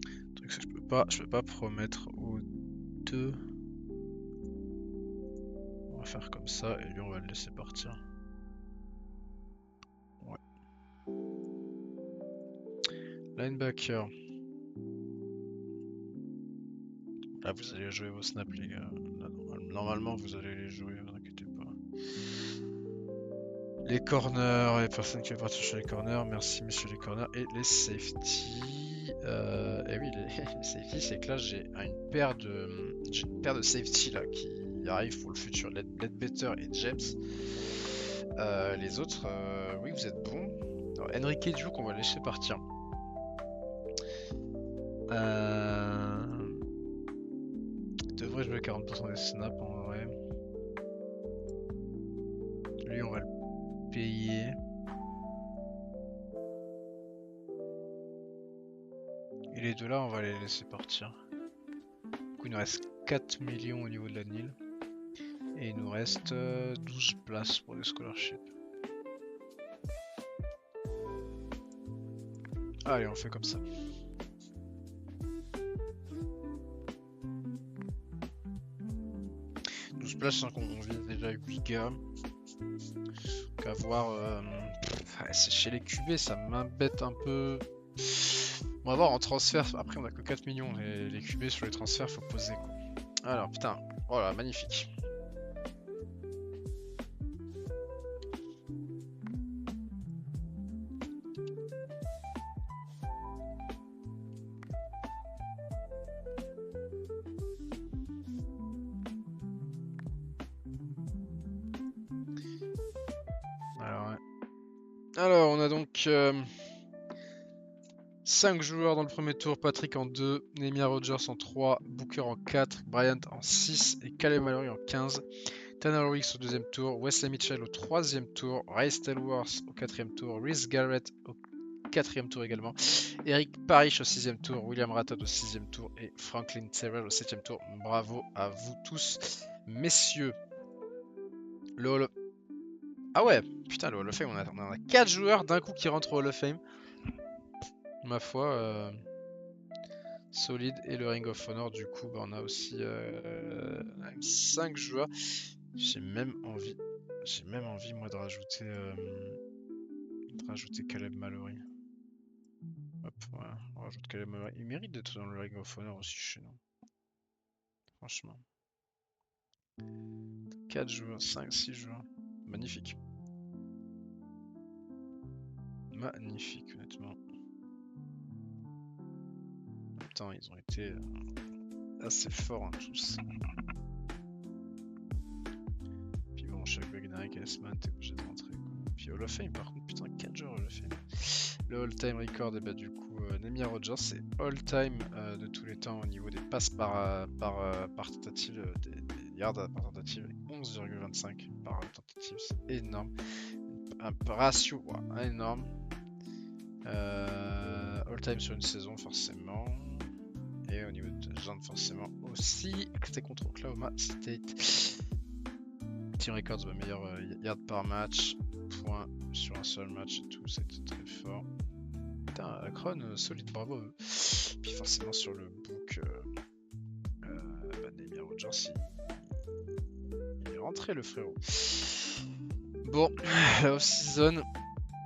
Le truc c'est que je peux pas promettre aux deux. On va faire comme ça et lui on va le laisser partir. Ouais. Linebacker. Là vous allez jouer vos snaps les gars. Là, normalement vous allez les jouer, vous inquiétez pas. Les corners, les personnes qui veulent partir sur les corners, merci messieurs les corners. Et les safety. Et oui, les safety, c'est que là j'ai une paire de safety là qui arrive pour le futur. Ledbetter et James. Les autres, oui, vous êtes bons. Alors, Enrique et Duke, on va laisser partir. Devrait jouer 40% des snaps en vrai. Lui, on va le payer. Et les deux là, on va les laisser partir. Du coup, il nous reste 4 millions au niveau de la NIL. Et il nous reste 12 places pour les scholarships. Allez, on fait comme ça. Place, hein, on vise déjà 8 gars. Donc à voir. C'est chez les QB, ça m'embête un peu. On va voir en transfert. Après, on a que 4 millions. Les QB sur les transferts, faut poser quoi. Alors, putain. Voilà, magnifique. Alors, on a donc 5 joueurs dans le premier tour, Patrick en 2, Nehemiah Rogers en 3, Booker en 4, Bryant en 6 et Caleb Mallory en 15. Tanner Weeks au deuxième tour, Wesley Mitchell au troisième tour, Ray Stallworth au quatrième tour, Reese Garrett au quatrième tour également, Eric Parrish au sixième tour, William Rattod au sixième tour et Franklin Terrell au septième tour. Bravo à vous tous, messieurs. Le Ah ouais, putain, le Hall of Fame, on a 4 joueurs d'un coup qui rentrent au Hall of Fame. Ma foi, solide. Et le Ring of Honor, du coup, bah, on a aussi 5 joueurs. J'ai même envie, moi, de rajouter Caleb Mallory. Hop, voilà, on rajoute Caleb Mallory. Il mérite d'être dans le Ring of Honor aussi chez nous. Franchement. 4 joueurs, 5, 6 joueurs. Magnifique. Magnifique, honnêtement. Putain, ils ont été assez forts hein, tous. Puis bon, chaque Wagner Kessman, t'es obligé de rentrer. Quoi. Puis Hall of Fame, par contre, putain, 4 joueurs Hall of Fame. Le all-time record, et bah du coup, Nehemiah Rogers, c'est all-time de tous les temps au niveau des passes par tentative, des yards par tentative, 11,25 par tentative, c'est énorme. Un ratio énorme. All-time sur une saison, forcément. Et au niveau de jambes, forcément aussi. C'était contre Oklahoma State. Team Records, meilleur yard par match, point sur un seul match et tout, c'était très fort. Putain, Akron, solide, bravo. Puis forcément sur le book, Nehemiah Rogers, il est rentré le frérot. Bon, la off-season.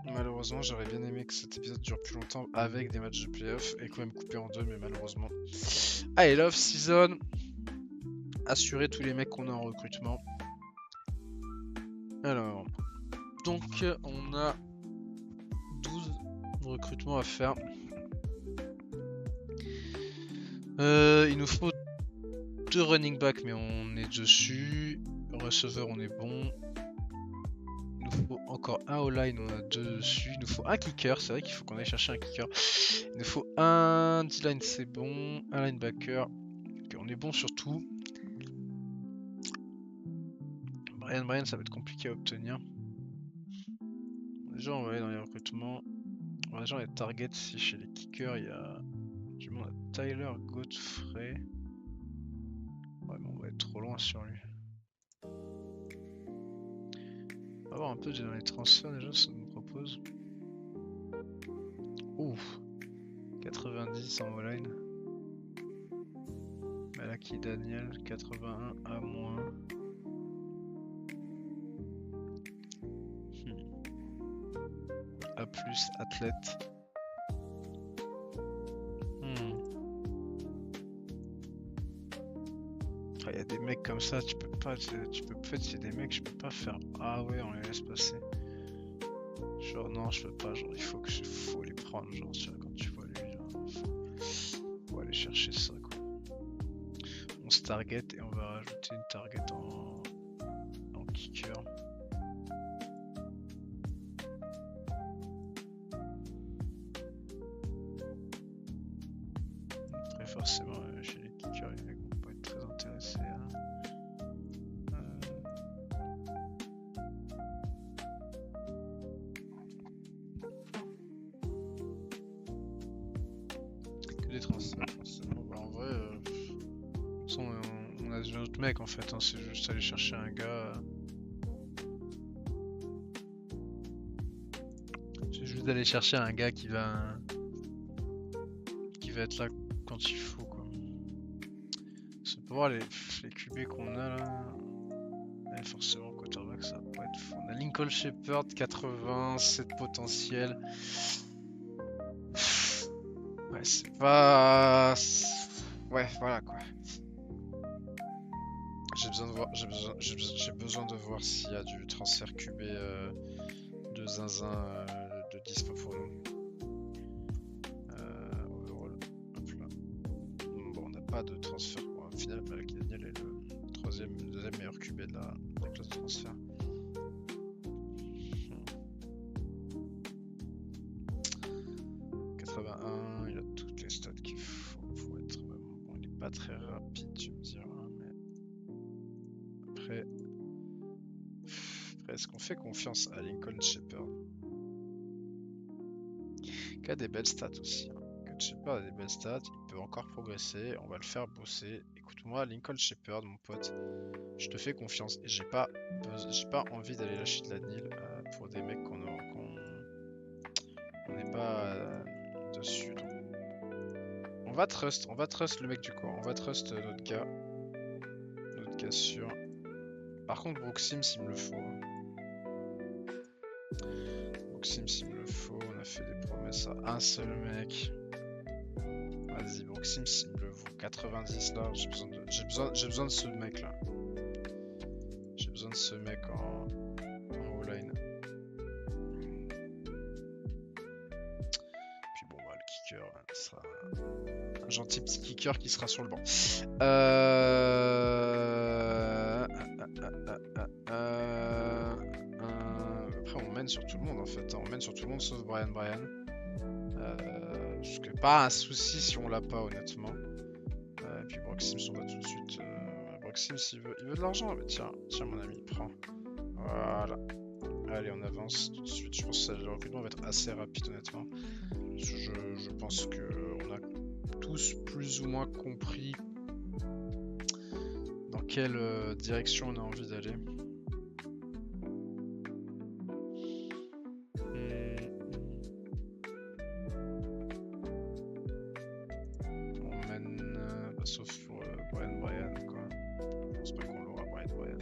Malheureusement, j'aurais bien aimé que cet épisode dure plus longtemps avec des matchs de playoff et quand même coupé en deux, mais malheureusement. Allez, l'off-season. Assurer tous les mecs qu'on a en recrutement. Alors, donc on a 12 recrutements à faire. Il nous faut 2 running back, mais on est dessus. Receveur, on est bon. Il nous faut encore un O-line, on a 2 dessus. Il nous faut un kicker, c'est vrai qu'il faut qu'on aille chercher un kicker. Il nous faut un D-line, c'est bon. Un linebacker. Okay, on est bon sur tout. Brian, ça va être compliqué à obtenir. Déjà, on va aller dans les recrutements. On va déjà les targets ici chez les kickers. Il y a du monde à Tyler Godfrey. Ouais, mais on va être trop loin sur lui. On va voir un peu dans les transferts déjà, ça nous propose. Ouf, 90 en all-line. Malaki Daniel, 81 à moins. A plus, athlète. Il y a des mecs comme ça, tu peux pas, en fait, c'est des mecs, je peux pas faire. Ah ouais, on les laisse passer. Genre, non, je peux pas, genre, faut les prendre, genre, tu vois, quand tu vois lui, genre, faut aller chercher ça, quoi. On se target et on va rajouter une target en kicker. Très forcément, chez les kickers, les mecs vont pas être très intéressés. Hein. Que des transferts, forcément. Bah, en vrai, on a un autre mec en fait, hein, c'est juste aller chercher un gars. C'est juste d'aller chercher un gars qui va être là quand il faut, quoi. C'est pour voir les QB qu'on a là. Et forcément, quarterback, ça va pas être fou. On a Lincoln Shepherd, 80, 7 potentiel. Ouais, c'est pas. Ouais, voilà quoi. J'ai besoin de voir s'il y a du transfert QB de zinzin de dispo pour nous. Overall. Hop là. Bon, on n'a pas de transfert pour un final. Malaki Daniel est le deuxième meilleur QB de la classe de transfert. Il a toutes les stats qu'il faut pour être vraiment bon. Il est pas très rapide, tu me diras, mais après est-ce qu'on fait confiance à Lincoln Shepherd qui a des belles stats aussi. Hein. Lincoln Shepherd a des belles stats, il peut encore progresser, on va le faire bosser. Écoute-moi, Lincoln Shepherd, mon pote, je te fais confiance et j'ai pas envie d'aller lâcher de la Nil pour des mecs qu'on n'est pas dessus. Donc. On va trust le mec du coin, on va trust notre gars sûr. Par contre, Brooks Sims, il me le faut. Hein. Brooks Sims, il me le faut. On a fait des promesses à un seul mec. Vas-y, Brooks Sims, il me le vaut. 90 là, j'ai besoin de ce mec là. J'ai besoin de ce mec en all-line. Puis bon, bah, le kicker, ce sera un gentil petit kicker qui sera sur le banc. Après, on mène sur tout le monde en fait. On mène sur tout le monde sauf Brian. Ce qui n'est pas un souci si on l'a pas, honnêtement. Et puis Brock Sims, on va tout de suite. Brock Sims, il veut de l'argent. Mais tiens, mon ami, prends. Voilà. Allez, on avance tout de suite. Je pense que le recrutement va être assez rapide, honnêtement. Je pense qu'on a tous plus ou moins compris dans quelle direction on a envie d'aller. On mène, sauf pour Brian, quoi. Je pense pas qu'on l'aura, Brian.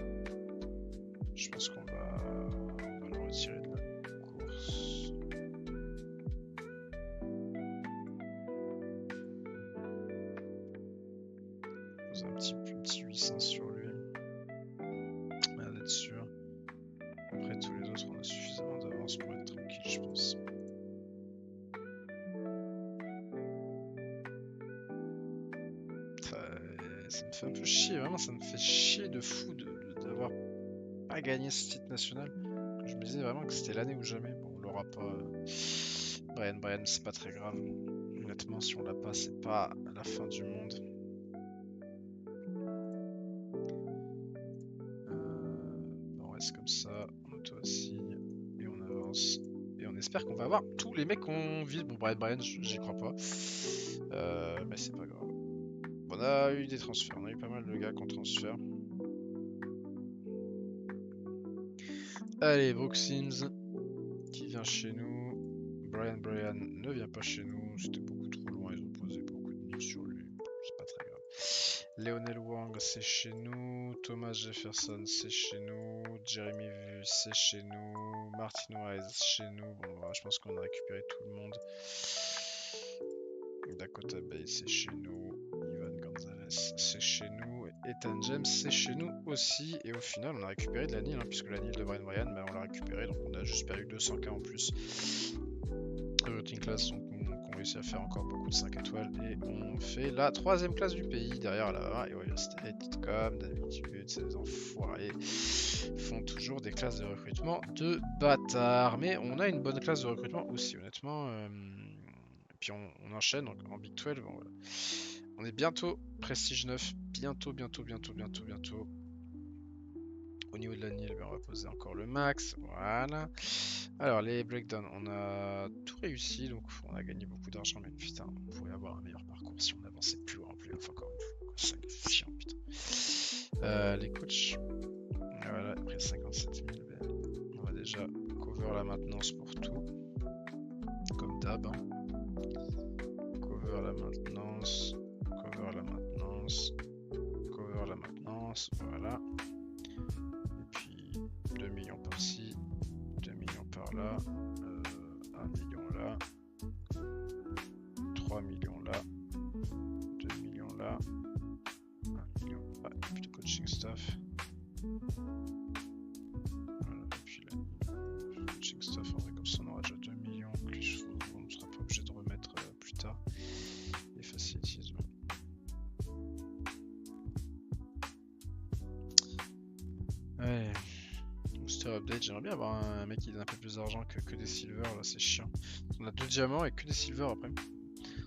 Je pense qu'on va le retirer de la course. Pose un petit 800 sur lui. On d'être sûr. Après tous les autres, on a suffisamment d'avance pour être tranquille, je pense. Ça me fait un peu chier, vraiment, ça me fait chier de fou d'avoir pas gagné ce titre national. Je me disais vraiment que c'était l'année ou jamais. Bon, on l'aura pas. Brian, c'est pas très grave. Honnêtement, si on l'a pas, c'est pas la fin du monde. reste comme ça, on auto-assigne et on avance. Et on espère qu'on va avoir tous les mecs qu'on vise. Bon, Brian, j'y crois pas. Mais c'est pas grave. On a eu des transferts, on a eu pas mal de gars qu'on transfère. Allez, Brooke Sims qui vient chez nous. Brian ne vient pas chez nous, c'était beaucoup trop loin, ils ont posé beaucoup de nuits sur lui, c'est pas très grave. Lionel Wang c'est chez nous, Thomas Jefferson c'est chez nous, Jeremy Vu c'est chez nous, Martin Wise chez nous, bon voilà, je pense qu'on a récupéré tout le monde. Dakota Bay c'est chez nous, Ivan Gonzalez c'est chez nous, Ethan James c'est chez nous aussi, et au final on a récupéré de la Nile, hein, puisque la Nile de Brian bah, on l'a récupéré, donc on a juste perdu 200k en plus. Routing class, donc on réussit à faire encore beaucoup de 5 étoiles, et on fait la 3ème classe du pays, derrière Alabama et Ohio State, comme d'habitude, ces enfoirés font toujours des classes de recrutement de bâtards, mais on a une bonne classe de recrutement aussi, honnêtement. Puis on enchaîne donc, en Big 12. On est bientôt Prestige 9. Bientôt. Au niveau de la Nile, on va poser encore le max. Voilà. Alors, les breakdowns, on a tout réussi. Donc, on a gagné beaucoup d'argent. Mais putain, on pourrait avoir un meilleur parcours si on avançait plus loin, encore une fois. C'est chiant, putain. Les coachs. Voilà, après 57 000. On va déjà cover la maintenance pour tout. Comme d'hab. Hein. Cover la maintenance, voilà. Et puis 2 millions par-ci, 2 millions par-là, 1 million là, 3 millions là, 2 millions là, 1 million là, et puis le coaching staff. Voilà, et puis le coaching staff, en vrai, comme ça on aura déjà 2 millions, plus on ne sera pas obligé de remettre plus tard. Les facilities. Ouais. Booster update, j'aimerais bien avoir un mec qui donne un peu plus d'argent que des silvers, là c'est chiant. On a 2 diamants et que des silvers après.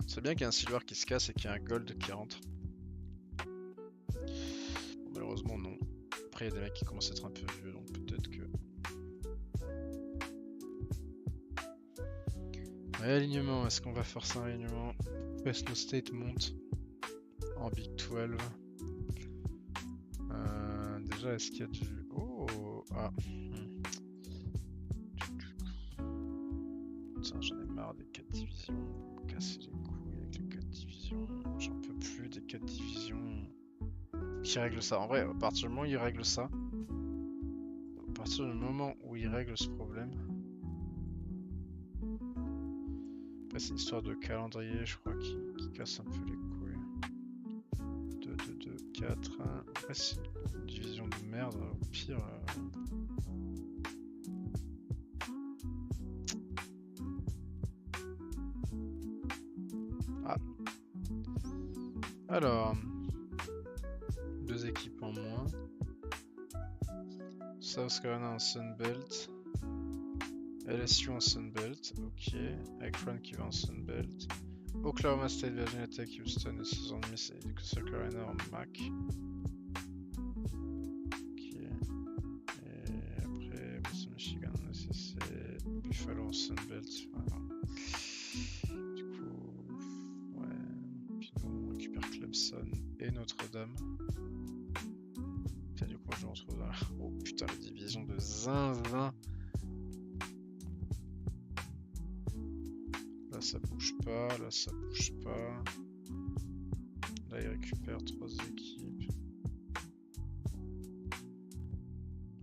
C'est bien qu'il y ait un silver qui se casse et qu'il y ait un gold qui rentre. Bon, malheureusement non. Après il y a des mecs qui commencent à être un peu vieux, donc peut-être que... Réalignement, est-ce qu'on va forcer un alignement? Fresno State monte en Big 12. Déjà, est-ce qu'il y a du... Oh ah. Putain, j'en ai marre des 4 divisions. Casser les couilles avec les 4 divisions. J'en peux plus des 4 divisions. Qui règle ça? En vrai, à partir du moment où il règle ça, à partir du moment où il règle ce problème, après c'est une histoire de calendrier, je crois, qui casse un peu les couilles. 2, 2, 2, 4, 1. Après c'est une division de merde, au pire. Ah. Alors, 2 équipes en moins. South Carolina en Sunbelt. LSU en Sunbelt, ok. Akron qui va en Sunbelt. Oklahoma State, Virginia Tech, Houston et Southern Miss et South Carolina en MAC. Ok. Et après, Western Michigan en SEC. Buffalo en Sunbelt. Voilà. Du coup, ouais. Puis nous, on récupère Clemson et Notre-Dame. Enfin, du coup, je me retrouve dans la... Oh putain, la division de zinzin. Là ça bouge pas, là ça bouge pas. Là il récupère 3 équipes.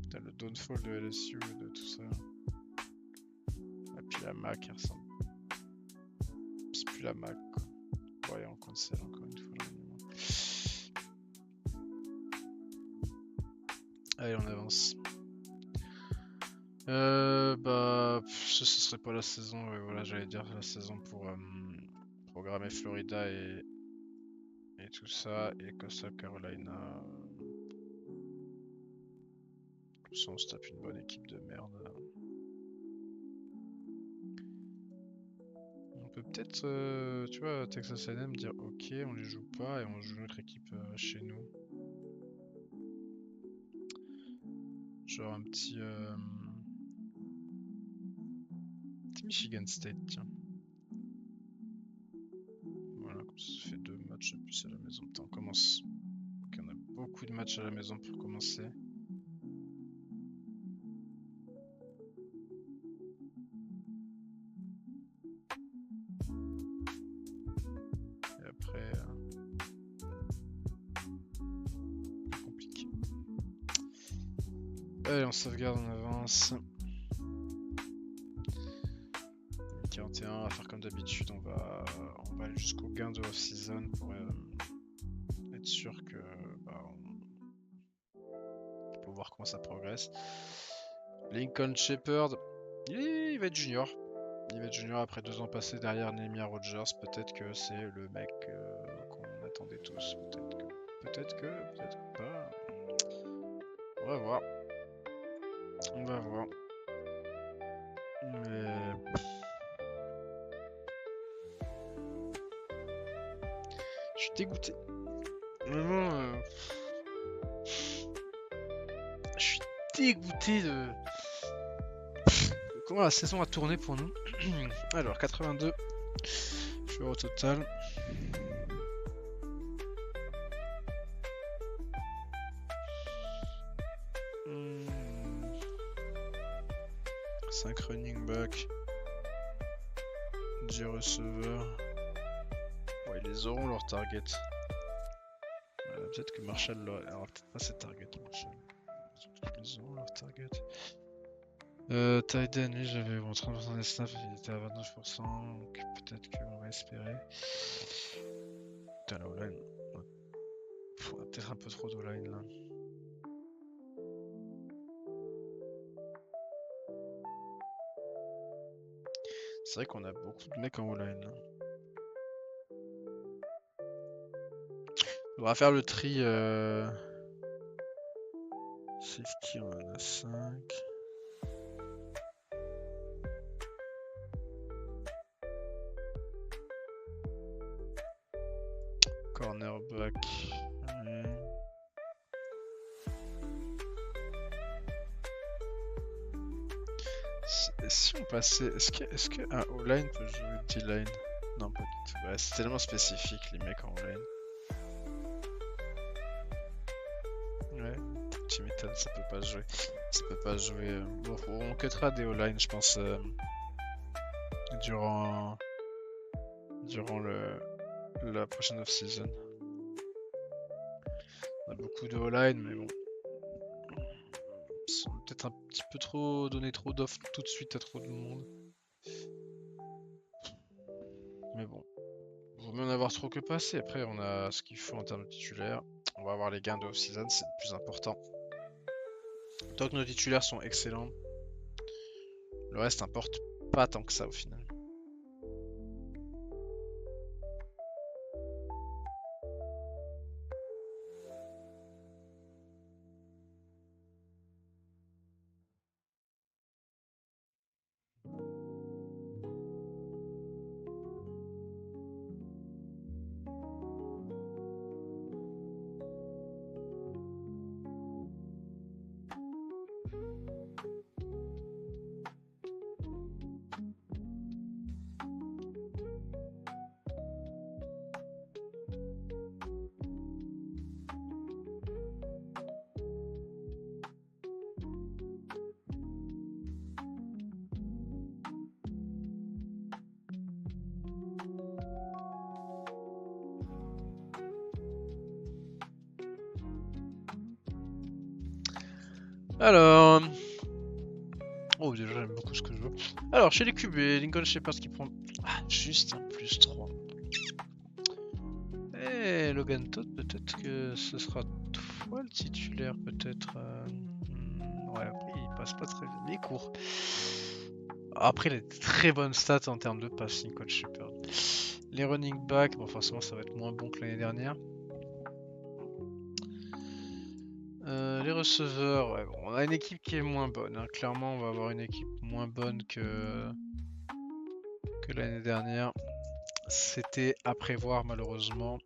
T'as le downfall de LSU et de tout ça. Et puis la MAC elle ressemble. C'est plus la MAC quoi. Ouais on cancel encore une fois. Allez on avance. Bah ce serait pas la saison, ouais, voilà j'allais dire la saison pour programmer Florida et tout ça, et Coastal Carolina. Comme ça on se tape une bonne équipe de merde. On peut peut-être, tu vois, Texas A&M dire ok on les joue pas et on joue notre équipe chez nous. Genre un petit Michigan State, tiens. Voilà, comme ça fait 2 matchs de plus à la maison. Putain, on commence. Ok, on a beaucoup de matchs à la maison pour commencer. Et après, plus compliqué. Allez, on sauvegarde, on avance. 41, on va faire comme d'habitude, on va aller jusqu'au gain de off-season pour être sûr que pour voir comment ça progresse. Lincoln Shepherd, il va être junior. Il va être junior après 2 ans passés derrière Nehemiah Rogers. Peut-être que c'est le mec qu'on attendait tous. Peut-être que pas. On va voir. On va voir. Mais je suis dégoûté. Vraiment, je suis dégoûté de comment la saison a tourné pour nous. Alors 82 joueurs au total. Hmm. 5 running back, 10 receveurs. Ouais, ils auront leur target. Peut-être que Marshall aura peut-être pas cette target, Marshall. Ils auront leur target. Tight end, lui, j'avais 30% des snaps, il était à 29%, donc peut-être qu'on va espérer. Putain, la O-line. On a peut-être un peu trop d'O-line là. C'est vrai qu'on a beaucoup de mecs en O-line là. On va faire le tri. Safety, on en a 5. Cornerback. Ouais. Si on passait. Est-ce que un O-line peut jouer D-line? Non, pas du tout. Ouais, c'est tellement spécifique les mecs en O-line. Ouais, tu m'étonnes, ça peut pas jouer. Ça peut pas jouer. Bon, on cuttera des O-line, je pense, durant la prochaine off-season. On a beaucoup de O-line, mais bon. On a peut-être un petit peu trop donné trop d'offres tout de suite à trop de monde. Mais bon. Vaut mieux en avoir trop que pas assez. Après, on a ce qu'il faut en termes de titulaires. On va avoir les gains de off-season, c'est le plus important. Tant que nos titulaires sont excellents, le reste importe pas tant que ça au final. Alors... Oh, déjà j'aime beaucoup ce que je vois. Alors, chez les QB, Lincoln Shepherd qui prend juste un plus 3. Et Logan Todd, peut-être que ce sera toi le titulaire, peut-être. Ouais, après il passe pas très bien, mais il court. Après, il a des très bonnes stats en termes de pass, Lincoln Shepherd. Les running back, bon, forcément, ça va être moins bon que l'année dernière. Les receveurs, ouais, bon, on a une équipe qui est moins bonne. Hein. Clairement, on va avoir une équipe moins bonne que l'année dernière. C'était à prévoir, malheureusement.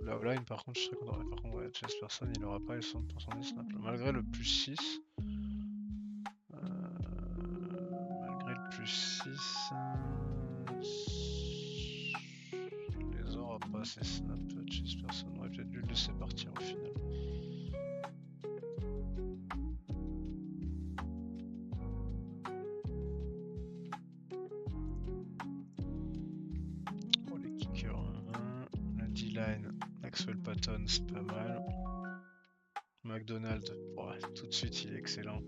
La offline, par contre, je serais content. Par contre, ouais, Chase Person, il aura pas les 60% des snaps. Malgré le plus 6. Malgré le plus 6. Les aura pas ces snaps. Chase Person, on aurait peut-être dû le laisser partir au final. Bon, les kickers, la D-line, Maxwell Patton, c'est pas mal. McDonald, oh, tout de suite il est excellent.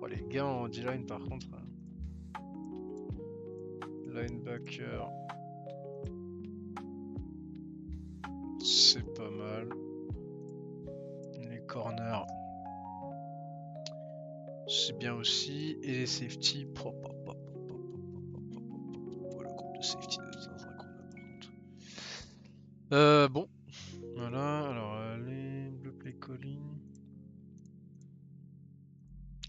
Oh, les gars en D-line par contre. Linebacker, c'est pas mal. Les corners, c'est bien aussi. Et les safety, le groupe de safety de zinzin qu'on a par contre. Bon, voilà. Alors les blue play calling,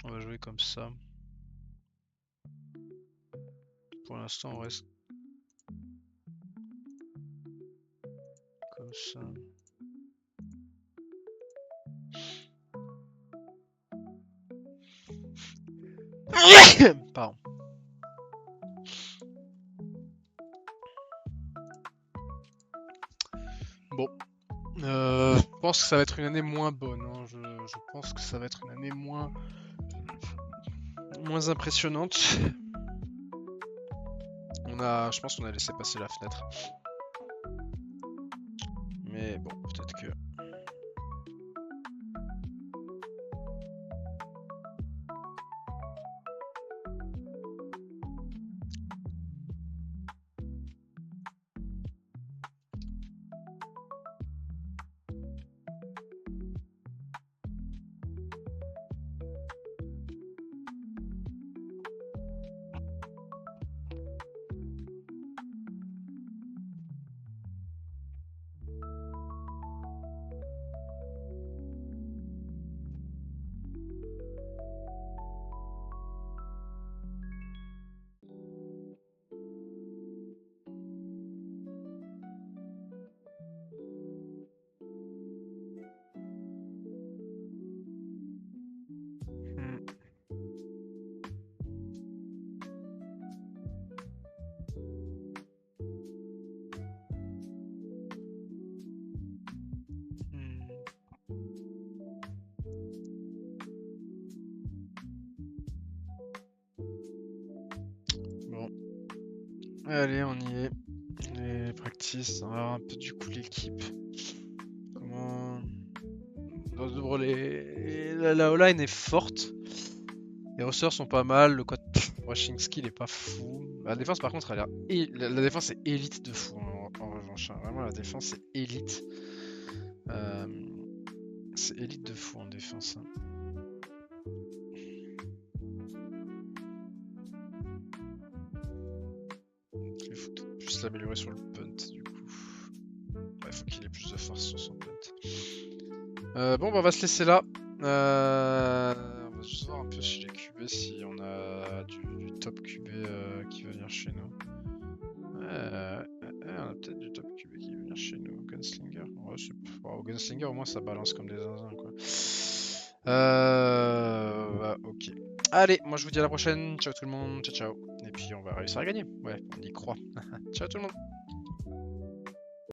on va jouer comme ça. Pour l'instant, on reste comme ça. Pardon. Bon. Je pense que ça va être une année moins bonne. Hein. Je pense que ça va être une année moins impressionnante. Je pense qu'on a laissé passer la fenêtre. Mais bon, peut-être que... Bon. Allez, on y est. Les practices, on va voir un peu du coup l'équipe. Comment... La O-line est forte. Les rosters sont pas mal. Le rushing skill est pas fou. La défense par contre, la défense est élite de fou en revanche. Hein. Vraiment, la défense est élite. C'est élite de fou en défense. Hein. Il faut peut-être plus l'améliorer sur le punt du coup. Il faut qu'il ait plus de force sur son punt. Bon, bah, on va se laisser là. On va juste voir un peu chez les QB si on a du top QB qui va venir chez nous. On a peut-être du top QB qui va venir chez nous. Gunslinger. Ouais, Gunslinger, au moins ça balance comme des zinzins quoi. Ok. Allez, moi je vous dis à la prochaine. Ciao tout le monde. Ciao ciao. Et puis on va réussir à gagner. Ouais, on y croit. Ciao tout le monde.